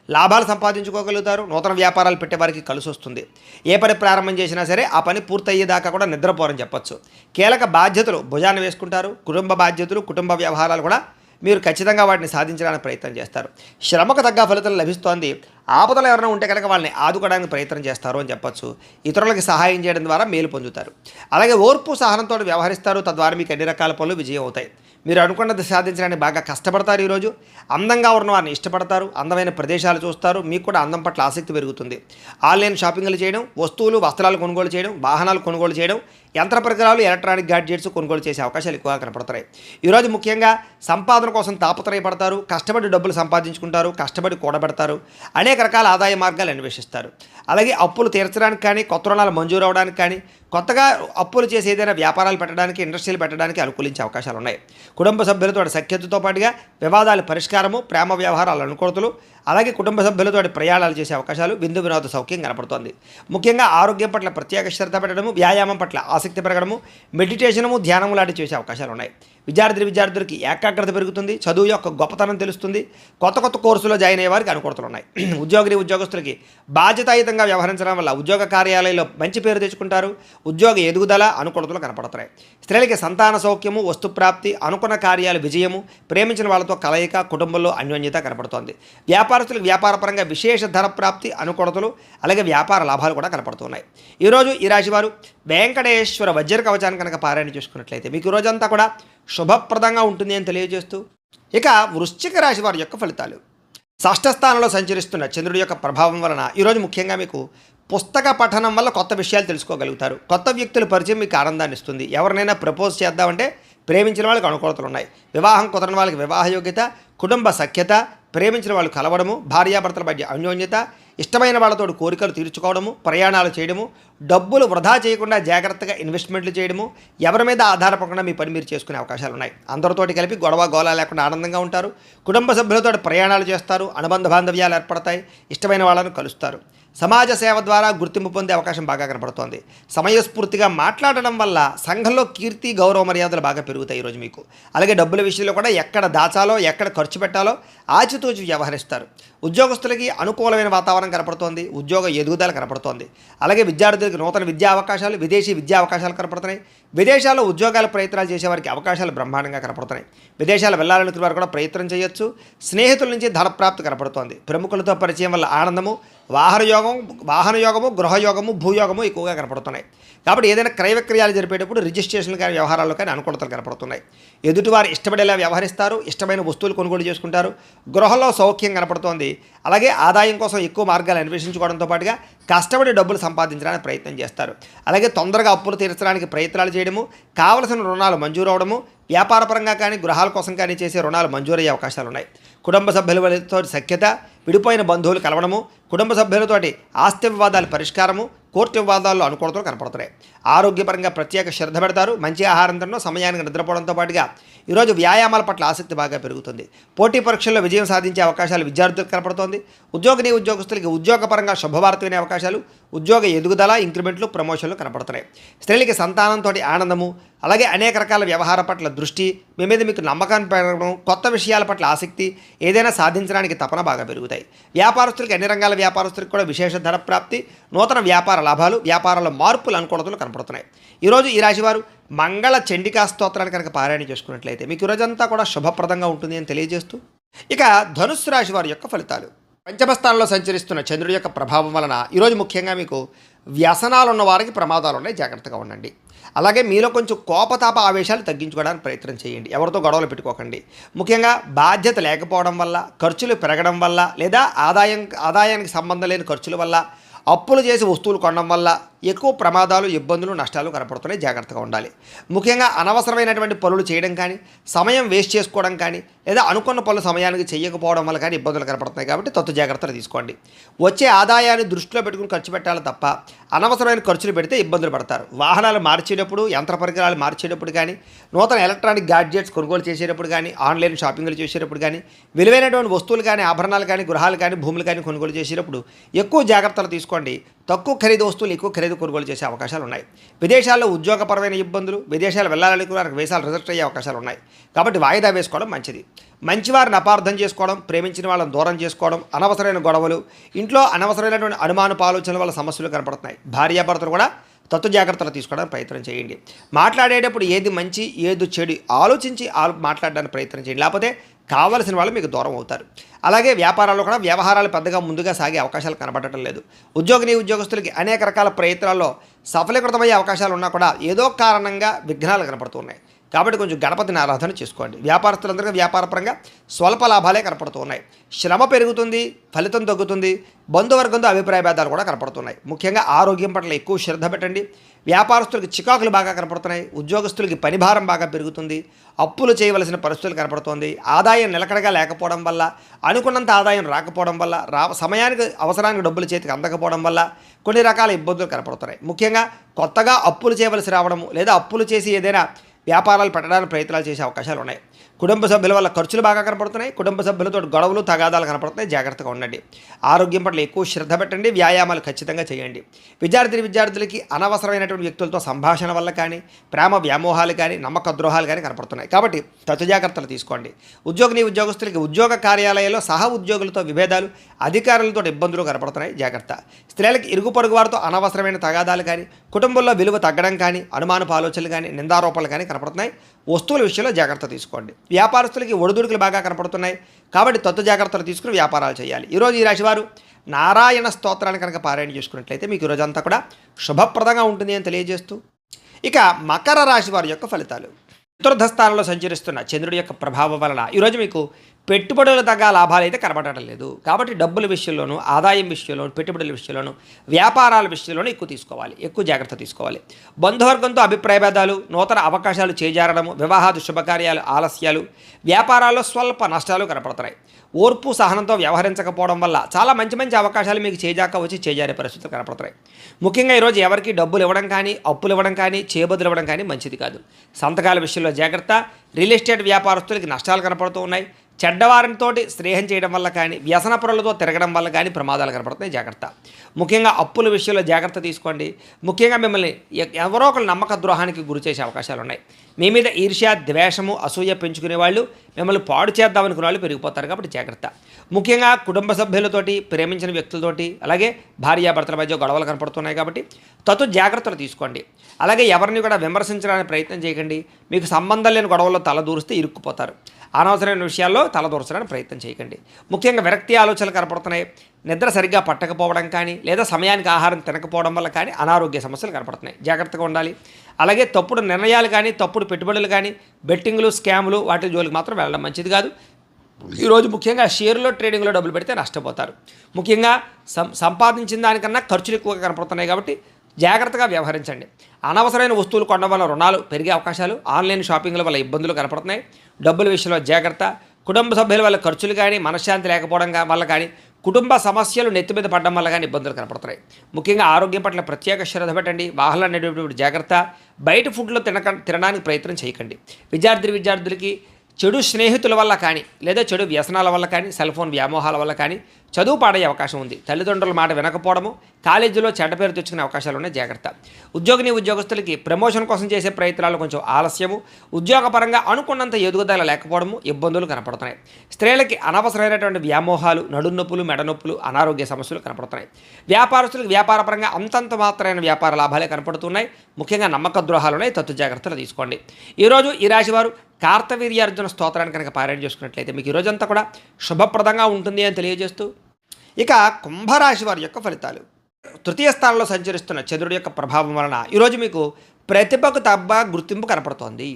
లాభాలు సంపాదించుకోగలుగుతారు. నూతన వ్యాపారాలు పెట్టేవారికి కలిసి వస్తుంది. ఏ పని ప్రారంభం చేసినా సరే ఆ పని పూర్తయ్యేదాకా కూడా నిద్రపోరని చెప్పొచ్చు. కీలక బాధ్యతలు భుజాన్ని వేసుకుంటారు. కుటుంబ బాధ్యతలు, కుటుంబ వ్యవహారాలు కూడా మీరు ఖచ్చితంగా వాటిని సాధించడానికి ప్రయత్నం చేస్తారు. శ్రమకు తగ్గ ఫలితం లభిస్తోంది. ఆపదలు ఎవరైనా ఉంటే కనుక వాళ్ళని ఆదుకోవడానికి ప్రయత్నం చేస్తారు అని చెప్పొచ్చు. ఇతరులకు సహాయం చేయడం ద్వారా మేలు పొందుతారు. అలాగే ఓర్పు, సహనంతో వ్యవహరిస్తారు. తద్వారా మీకు అన్ని రకాల పనులు విజయం అవుతాయి. మీరు అనుకున్నది సాధించడానికి బాగా కష్టపడతారు. ఈరోజు అందంగా ఉన్న వారిని ఇష్టపడతారు. అందమైన ప్రదేశాలు చూస్తారు. మీకు కూడా అందం పట్ల ఆసక్తి పెరుగుతుంది. ఆన్లైన్ షాపింగ్లు చేయడం, వస్తువులు, వస్త్రాలు కొనుగోలు చేయడం, వాహనాలు కొనుగోలు చేయడం, యంత్ర పరికరాలు, ఎలక్ట్రానిక్ గ్యాడ్జెట్స్ కొనుగోలు చేసే అవకాశాలు ఎక్కువగా కనపడుతున్నాయి. ఈరోజు ముఖ్యంగా సంపాదన కోసం తాపత్రయపడతారు. కష్టపడి డబ్బులు సంపాదించుకుంటారు. కష్టపడి కూడబెడతారు. అనేక రకాల ఆదాయ మార్గాలు అన్వేషిస్తారు. అలాగే అప్పులు తీర్చడానికి కానీ, కొత్త రుణాలు మంజూరు అవడానికి కానీ, కొత్తగా అప్పులు చేసి ఏదైనా వ్యాపారాలు పెట్టడానికి, ఇండస్ట్రీలు పెట్టడానికి అనుకూలించే అవకాశాలు ఉన్నాయి. కుటుంబ సభ్యులతో సఖ్యతతో పాటుగా వివాదాల పరిష్కారము, ప్రేమ వ్యవహారాల అనుకూలతలు, అలాగే కుటుంబ సభ్యులతో ప్రయాణాలు చేసే అవకాశాలు, విందు వినోద సౌఖ్యం కనపడుతోంది. ముఖ్యంగా ఆరోగ్యం పట్ల ప్రత్యేక శ్రద్ధ పెట్టడము, వ్యాయామం పట్ల ఆసక్తి పెరగడము, మెడిటేషనము, ధ్యానము లాంటివి చేసే అవకాశాలు ఉన్నాయి. విద్యార్థులకి ఏకాగ్రత పెరుగుతుంది. చదువు యొక్క గొప్పతనం తెలుస్తుంది. కొత్త కోర్సులో జాయిన్ అయ్యే వారికి అనుకూలతలు ఉన్నాయి. ఉద్యోగస్తులకి బాధ్యతాయుతంగా వ్యవహరించడం వల్ల ఉద్యోగ కార్యాలయంలో మంచి పేరు తెచ్చుకుంటారు. ఉద్యోగ ఎదుగుదల, అనుకూలతలు కనపడుతున్నాయి. స్త్రీలకి సంతాన సౌఖ్యము, వస్తుప్రాప్తి, అనుకున్న కార్యాలు విజయము, ప్రేమించిన వాళ్ళతో కలయిక, కుటుంబంలో అన్యోన్యత కనపడుతోంది. వ్యాపారస్తులకు వ్యాపారపరంగా విశేష ధన ప్రాప్తి, అనుకూలతలు, అలాగే వ్యాపార లాభాలు కూడా కనపడుతున్నాయి. ఈరోజు ఈ రాశి వారు వెంకటేశ్వర వజ్ర కవచాన్ని కనుక పారాయణ చేసుకున్నట్లయితే మీకు రోజంతా కూడా శుభప్రదంగా ఉంటుంది అని తెలియజేస్తూ, ఇక వృశ్చిక రాశి వారి యొక్క ఫలితాలు. షష్ఠ స్థానంలో సంచరిస్తున్న చంద్రుడి యొక్క ప్రభావం వలన ఈరోజు ముఖ్యంగా మీకు పుస్తక పఠనం వల్ల కొత్త విషయాలు తెలుసుకోగలుగుతారు. కొత్త వ్యక్తుల పరిచయం మీకు ఆనందాన్ని ఇస్తుంది. ఎవరినైనా ప్రపోజ్ చేద్దామంటే ప్రేమించిన వాళ్ళకి అనుకూలతలు ఉన్నాయి. వివాహం కుదరని వాళ్ళకి వివాహ యోగ్యత, కుటుంబ సఖ్యత, ప్రేమించిన వాళ్ళు కలవడము, భార్యాభర్తల మధ్య అన్యోన్యత, ఇష్టమైన వాళ్ళతో కోరికలు తీర్చుకోవడము, ప్రయాణాలు చేయడము, డబ్బులు వృధా చేయకుండా జాగ్రత్తగా ఇన్వెస్ట్మెంట్లు చేయడము, ఎవరి మీద ఆధారపడకుండా మీ పని మీరు చేసుకునే అవకాశాలు ఉన్నాయి. అందరితోటి కలిపి గొడవ గోళ లేకుండా ఆనందంగా ఉంటారు. కుటుంబ సభ్యులతో ప్రయాణాలు చేస్తారు. అనుబంధ బాంధవ్యాలు ఏర్పడతాయి. ఇష్టమైన వాళ్ళను కలుస్తారు. సమాజ సేవ ద్వారా గుర్తింపు పొందే అవకాశం బాగా కనపడుతోంది. సమయస్ఫూర్తిగా మాట్లాడడం వల్ల సంఘంలో కీర్తి, గౌరవ మర్యాదలు బాగా పెరుగుతాయి ఈరోజు మీకు. అలాగే డబ్బుల విషయంలో కూడా ఎక్కడ దాచాలో, ఎక్కడ ఖర్చు పెట్టాలో ఆచితూచి వ్యవహరిస్తారు. ఉద్యోగస్తులకి అనుకూలమైన వాతావరణం కనపడుతోంది. ఉద్యోగ ఎదుగుదల కనపడుతోంది. అలాగే విద్యార్థులకి నూతన విద్యా అవకాశాలు, విదేశీ విద్యా అవకాశాలు కనపడుతున్నాయి. విదేశాల్లో ఉద్యోగాల ప్రయత్నాలు చేసేవారికి అవకాశాలు బ్రహ్మాండంగా కనపడుతున్నాయి. విదేశాలు వెళ్ళాలనుకునే వారు కూడా ప్రయత్నం చేయొచ్చు. స్నేహితుల నుంచి ధనప్రాప్తి కనపడుతోంది. ప్రముఖులతో పరిచయం వల్ల ఆనందము, వాహన యోగము, గృహయోగము, భూయోగము ఎక్కువగా కనపడుతున్నాయి. కాబట్టి ఏదైనా క్రయ విక్రయాలు జరిపేటప్పుడు రిజిస్ట్రేషన్లు కానీ వ్యవహారాల్లో కానీ అనుకూలతలు కనపడుతున్నాయి. ఎదుటివారు ఇష్టపడేలా వ్యవహరిస్తారు, ఇష్టమైన వస్తువులు కొనుగోలు చేసుకుంటారు. గృహంలో సౌఖ్యం కనపడుతోంది. అలాగే ఆదాయం కోసం ఎక్కువ మార్గాలు అన్వేషించుకోవడంతో పాటుగా కష్టపడి డబ్బులు సంపాదించడానికి ప్రయత్నం చేస్తారు. అలాగే తొందరగా అప్పులు తీర్చడానికి ప్రయత్నాలు చేయడము, కావలసిన రుణాలు మంజూరు అవడము, వ్యాపారపరంగా కానీ గృహాల కోసం కానీ చేసే రుణాలు మంజూరయ్యే అవకాశాలు ఉన్నాయి. కుటుంబ సభ్యులతో సఖ్యత, విడిపోయిన బంధువులు కలవడము, కుటుంబ సభ్యులతోటి ఆస్తి వివాదాల పరిష్కారము, కోర్టు వివాదాల్లో అనుకూలతలు కనపడుతున్నాయి. ఆరోగ్యపరంగా ప్రత్యేక శ్రద్ధ పెడతారు. మంచి ఆహారం తినడం, సమయానికి నిద్రపోవడంతో పాటుగా ఈరోజు వ్యాయామాల పట్ల ఆసక్తి బాగా పెరుగుతుంది. పోటీ పరీక్షల్లో విజయం సాధించే అవకాశాలు విద్యార్థులకు కనపడుతోంది. ఉద్యోగస్తులకి ఉద్యోగపరంగా శుభవార్త వినే అవకాశాలు, ఉద్యోగ ఎదుగుదల, ఇంక్రిమెంట్లు, ప్రమోషన్లు కనపడుతున్నాయి. స్త్రీలకి సంతానంతో ఆనందము, అలాగే అనేక రకాల వ్యవహార పట్ల దృష్టి, మీ మీద మీకు నమ్మకాన్ని పెరగడం, కొత్త విషయాల పట్ల ఆసక్తి, ఏదైనా సాధించడానికి తపన బాగా పెరుగుతాయి. వ్యాపారస్తులకి అన్ని రంగాల వ్యాపారస్తులకు కూడా విశేష ధన ప్రాప్తి, నూతన వ్యాపార లాభాలు, వ్యాపారాల మార్పులు, అనుకూలతలు కనపడుతున్నాయి. ఈరోజు ఈ రాశివారు మంగళ చండికా స్తోత్రాన్ని కనుక పారాయణ చేసుకున్నట్లయితే మీకు ఈరోజంతా కూడా శుభప్రదంగా ఉంటుంది అని తెలియజేస్తూ, ఇక ధనుస్సు రాశి వారి యొక్క ఫలితాలు. పంచమ స్థానంలో సంచరిస్తున్న చంద్రుడి యొక్క ప్రభావం వలన ఈరోజు ముఖ్యంగా మీకు వ్యసనాలు ఉన్న వారికి ప్రమాదాలు ఉన్నాయి, జాగ్రత్తగా ఉండండి. అలాగే మీలో కొంచెం కోపతాప ఆవేశాలు తగ్గించుకోవడానికి ప్రయత్నం చేయండి. ఎవరితో గొడవలు పెట్టుకోకండి. ముఖ్యంగా బాధ్యత లేకపోవడం వల్ల, ఖర్చులు పెరగడం వల్ల, లేదా ఆదాయానికి సంబంధం లేని ఖర్చుల వల్ల, అప్పులు చేసి వస్తువులు కొనడం వల్ల ఎక్కువ ప్రమాదాలు, ఇబ్బందులు, నష్టాలు కనపడుతున్నాయి, జాగ్రత్తగా ఉండాలి. ముఖ్యంగా అనవసరమైనటువంటి పనులు చేయడం కానీ, సమయం వేస్ట్ చేసుకోవడం కానీ, లేదా అనుకున్న పనులు సమయానికి చేయకపోవడం వల్ల కానీ ఇబ్బందులు కనపడుతున్నాయి. కాబట్టి తత్తు జాగ్రత్తలు తీసుకోండి. వచ్చే ఆదాయాన్ని దృష్టిలో పెట్టుకుని ఖర్చు పెట్టాలి తప్ప అనవసరమైన ఖర్చులు పెడితే ఇబ్బందులు పడతారు. వాహనాలు మార్చేటప్పుడు, యంత్ర పరికరాలు మార్చేటప్పుడు కానీ, నూతన ఎలక్ట్రానిక్ గ్యాడ్జెట్స్ కొనుగోలు చేసేటప్పుడు కానీ, ఆన్లైన్ షాపింగ్లు చేసేటప్పుడు కానీ, విలువైనటువంటి వస్తువులు కానీ, ఆభరణాలు కానీ, గృహాలు కానీ, భూములు కానీ కొనుగోలు చేసేటప్పుడు ఎక్కువ జాగ్రత్తలు తీసుకోండి. తక్కువ ఖరీదు వస్తువులు ఎక్కువ ఖరీదు కొనుగోలు చేసే అవకాశాలు ఉన్నాయి. విదేశాల్లో ఉద్యోగపరమైన ఇబ్బందులు, విదేశాలు వెళ్ళాలనుకున్న వీసాలు రిజెక్ట్ అయ్యే అవకాశాలు ఉన్నాయి. కాబట్టి వాయిదా వేసుకోవడం మంచిది. మంచివారిని అపార్థం చేసుకోవడం, ప్రేమించిన వాళ్ళని దూరం చేసుకోవడం, అనవసరమైన గొడవలు, ఇంట్లో అనవసరమైనటువంటి అనుమానపు ఆలోచనల వల్ల సమస్యలు కనపడుతున్నాయి. భార్యాభర్తలు కూడా తత్వ జాగ్రత్తలు తీసుకోవడానికి ప్రయత్నం చేయండి. మాట్లాడేటప్పుడు ఏది మంచి ఏది చెడు ఆలోచించి మాట్లాడడానికి ప్రయత్నం చేయండి. లేకపోతే కావలసిన వాళ్ళు మీకు దూరం అవుతారు. అలాగే వ్యాపారాల్లో కూడా వ్యవహారాలు పెద్దగా ముందుగా సాగే అవకాశాలు కనబడటం లేదు. ఉద్యోగస్తులకి అనేక రకాల ప్రయత్నాల్లో సఫలీకృతమయ్యే అవకాశాలు ఉన్నా కూడా ఏదో కారణంగా విఘ్నాలు కనపడుతున్నాయి. కాబట్టి కొంచెం గణపతిని ఆరాధన చేసుకోండి. వ్యాపారస్తులందరికీ వ్యాపారపరంగా స్వల్ప లాభాలే కనపడుతూ ఉన్నాయి. శ్రమ పెరుగుతుంది, ఫలితం తగ్గుతుంది. బంధువర్గంతో అభిప్రాయ భేదాలు కూడా కనపడుతున్నాయి. ముఖ్యంగా ఆరోగ్యం పట్ల ఎక్కువ శ్రద్ధ పెట్టండి. వ్యాపారస్తులకి చికాకులు బాగా కనపడుతున్నాయి. ఉద్యోగస్తులకి పనిభారం బాగా పెరుగుతుంది. అప్పులు చేయవలసిన పరిస్థితులు కనపడుతోంది. ఆదాయం నిలకడగా లేకపోవడం వల్ల, అనుకున్నంత ఆదాయం రాకపోవడం వల్ల, సమయానికి అవసరానికి డబ్బులు చేతికి అందకపోవడం వల్ల కొన్ని రకాల ఇబ్బందులు కనపడుతున్నాయి. ముఖ్యంగా కొత్తగా అప్పులు చేయవలసి రావడము, లేదా అప్పులు చేసి ఏదైనా వ్యాపారాలు పెట్టడానికి ప్రయత్నాలు చేసే అవకాశాలు ఉన్నాయి. కుటుంబ సభ్యుల వల్ల ఖర్చులు బాగా కనపడుతున్నాయి. కుటుంబ సభ్యులతో గొడవలు, తగాదాలు కనపడుతున్నాయి, జాగ్రత్తగా ఉండండి. ఆరోగ్యం పట్ల ఎక్కువ శ్రద్ధ పెట్టండి. వ్యాయామాలు ఖచ్చితంగా చేయండి. విద్యార్థులకి అనవసరమైనటువంటి వ్యక్తులతో సంభాషణ వల్ల కానీ, ప్రేమ వ్యామోహాలు కానీ, నమ్మక ద్రోహాలు కానీ కనపడుతున్నాయి. కాబట్టి తగు జాగ్రత్తలు తీసుకోండి. ఉద్యోగస్తులకి ఉద్యోగ కార్యాలయాల్లో సహ ఉద్యోగులతో విభేదాలు, అధికారులతో ఇబ్బందులు కనపడుతున్నాయి, జాగ్రత్త. స్త్రీలకు ఇరుగు పొరుగు వారితో అనవసరమైన తగాదాలు కానీ, కుటుంబంలో విలువ తగ్గడం కానీ, అనుమానపు ఆలోచనలు కానీ, నిందారోపణలు కానీ కనపడుతున్నాయి. వస్తువుల విషయంలో జాగ్రత్త తీసుకోండి. వ్యాపారస్తులకి ఒడిదుడుకులు బాగా కనపడుతున్నాయి. కాబట్టి తత్వ జాగ్రత్తలు తీసుకుని వ్యాపారాలు చేయాలి. ఈరోజు ఈ రాశివారు నారాయణ స్తోత్రాన్ని కనుక పారాయణ చేసుకున్నట్లయితే మీకు ఈరోజంతా కూడా శుభప్రదంగా ఉంటుంది అని తెలియజేస్తూ, ఇక మకర రాశి వారి యొక్క ఫలితాలు. చతుర్థ స్థానంలో సంచరిస్తున్న చంద్రుడి యొక్క ప్రభావం వలన ఈరోజు మీకు పెట్టుబడుల తగ్గ లాభాలు అయితే కనబడటం లేదు. కాబట్టి డబ్బుల విషయంలోనూ, ఆదాయం విషయంలోనూ, పెట్టుబడుల విషయంలోనూ, వ్యాపారాల విషయంలోనూ ఎక్కువ జాగ్రత్త తీసుకోవాలి. బంధువర్గంతో అభిప్రాయ భేదాలు, నూతన అవకాశాలు చేజారడము, వివాహాది శుభకార్యాలు ఆలస్యాలు, వ్యాపారాల్లో స్వల్ప నష్టాలు కనపడుతున్నాయి. ఓర్పు సహనంతో వ్యవహరించకపోవడం వల్ల చాలా మంచి అవకాశాలు మీకు చేజారే పరిస్థితులు కనపడుతున్నాయి. ముఖ్యంగా ఈరోజు ఎవరికి డబ్బులు ఇవ్వడం కానీ, అప్పులు ఇవ్వడం కానీ, చేబదులు ఇవ్వడం కానీ మంచిది కాదు. సంతకాల విషయంలో జాగ్రత్త. రియల్ ఎస్టేట్ వ్యాపారస్తులకి నష్టాలు కనపడుతూ ఉన్నాయి. చెడ్డవారితో స్నేహం చేయడం వల్ల కానీ, వ్యసన పొరలతో తిరగడం వల్ల కానీ ప్రమాదాలు కనపడుతున్నాయి, జాగ్రత్త. ముఖ్యంగా అప్పుల విషయంలో జాగ్రత్త తీసుకోండి. ముఖ్యంగా మిమ్మల్ని ఎవరో ఒకరు నమ్మక ద్రోహానికి గురి చేసే అవకాశాలు ఉన్నాయి. మీ మీద ఈర్ష్య, ద్వేషము, అసూయ పెంచుకునే వాళ్ళు, మిమ్మల్ని పాడు చేద్దామనుకునే వాళ్ళు పెరిగిపోతారు. కాబట్టి జాగ్రత్త. ముఖ్యంగా కుటుంబ సభ్యులతోటి, ప్రేమించిన వ్యక్తులతోటి, అలాగే భార్యాభర్తల మధ్య గొడవలు కనపడుతున్నాయి. కాబట్టి జాగ్రత్తలు తీసుకోండి. అలాగే ఎవరిని కూడా విమర్శించడానికి ప్రయత్నం చేయకండి. మీకు సంబంధం లేని గొడవల్లో తల దూరిస్తే ఇరుక్కుపోతారు. అనవసరమైన విషయాల్లో తలదూర్చడానికి ప్రయత్నం చేయకండి. ముఖ్యంగా విరక్తి ఆలోచనలు కనపడుతున్నాయి. నిద్ర సరిగ్గా పట్టకపోవడం కానీ లేదా సమయానికి ఆహారం తినకపోవడం వల్ల కానీ అనారోగ్య సమస్యలు కనపడుతున్నాయి. జాగ్రత్తగా ఉండాలి. అలాగే తప్పుడు నిర్ణయాలు కానీ తప్పుడు పెట్టుబడులు కానీ బెట్టింగ్లు స్కాములు వాటి జోలికి మాత్రం వెళ్ళడం మంచిది కాదు. ఈరోజు ముఖ్యంగా షేర్లో ట్రేడింగ్లో డబ్బులు పెడితే నష్టపోతారు. ముఖ్యంగా సంపాదించిన దానికన్నా ఖర్చులు ఎక్కువగా కనపడుతున్నాయి కాబట్టి జాగ్రత్తగా వ్యవహరించండి. అనవసరమైన వస్తువులు కొనడం వల్ల రుణాలు పెరిగే అవకాశాలు, ఆన్లైన్ షాపింగ్ల వల్ల ఇబ్బందులు కనపడుతున్నాయి. డబ్బుల విషయంలో జాగ్రత్త. కుటుంబ సభ్యుల వల్ల ఖర్చులు కానీ మనశ్శాంతి లేకపోవడం వల్ల కానీ కుటుంబ సమస్యలు నెత్తి మీద పడడం వల్ల కానీ ఇబ్బందులు కనపడుతున్నాయి. ముఖ్యంగా ఆరోగ్యం పట్ల ప్రత్యేక శ్రద్ధ పెట్టండి. వాహనాలు నడిపేటప్పుడు జాగ్రత్త. బయట ఫుడ్లో తినడానికి ప్రయత్నం చేయకండి. విద్యార్థులకి చెడు స్నేహితుల వల్ల కానీ లేదా చెడు వ్యసనాల వల్ల కానీ సెల్ ఫోన్ వ్యామోహాల వల్ల కానీ చదువు పాడయ్యే అవకాశం ఉంది. తల్లిదండ్రుల మాట వినకపోవడము, కాలేజీలో చెడ్డ పేరు తెచ్చుకునే అవకాశాలు ఉన్నాయి. జాగ్రత్త. ఉద్యోగస్తులకి ప్రమోషన్ కోసం చేసే ప్రయత్నాలు కొంచెం ఆలస్యము, ఉద్యోగపరంగా అనుకున్నంత ఎదుగుదల లేకపోవడము, ఇబ్బందులు కనపడుతున్నాయి. స్త్రీలకి అనవసరమైనటువంటి వ్యామోహాలు, నడునొప్పులు, మెడనొప్పులు, అనారోగ్య సమస్యలు కనపడుతున్నాయి. వ్యాపారస్తులకు వ్యాపారపరంగా అంతంత మాత్రమైన వ్యాపార లాభాలే కనపడుతున్నాయి. ముఖ్యంగా నమ్మక ద్రోహాలు ఉన్నాయి. తత్తు జాగ్రత్తలు తీసుకోండి. ఈరోజు ఈ రాశివారు కార్తవీర్యార్జున స్తోత్రాన్ని కనుక పారాయణ చేసుకున్నట్లయితే మీకు ఈ రోజంతా కూడా శుభప్రదంగా ఉంటుంది అని తెలియజేస్తూ, ఇక కుంభరాశి వారి యొక్క ఫలితాలు. తృతీయ స్థానంలో సంచరిస్తున్న చంద్రుడి యొక్క ప్రభావం వలన ఈరోజు మీకు ప్రతిభకు గుర్తింపు కనపడుతోంది.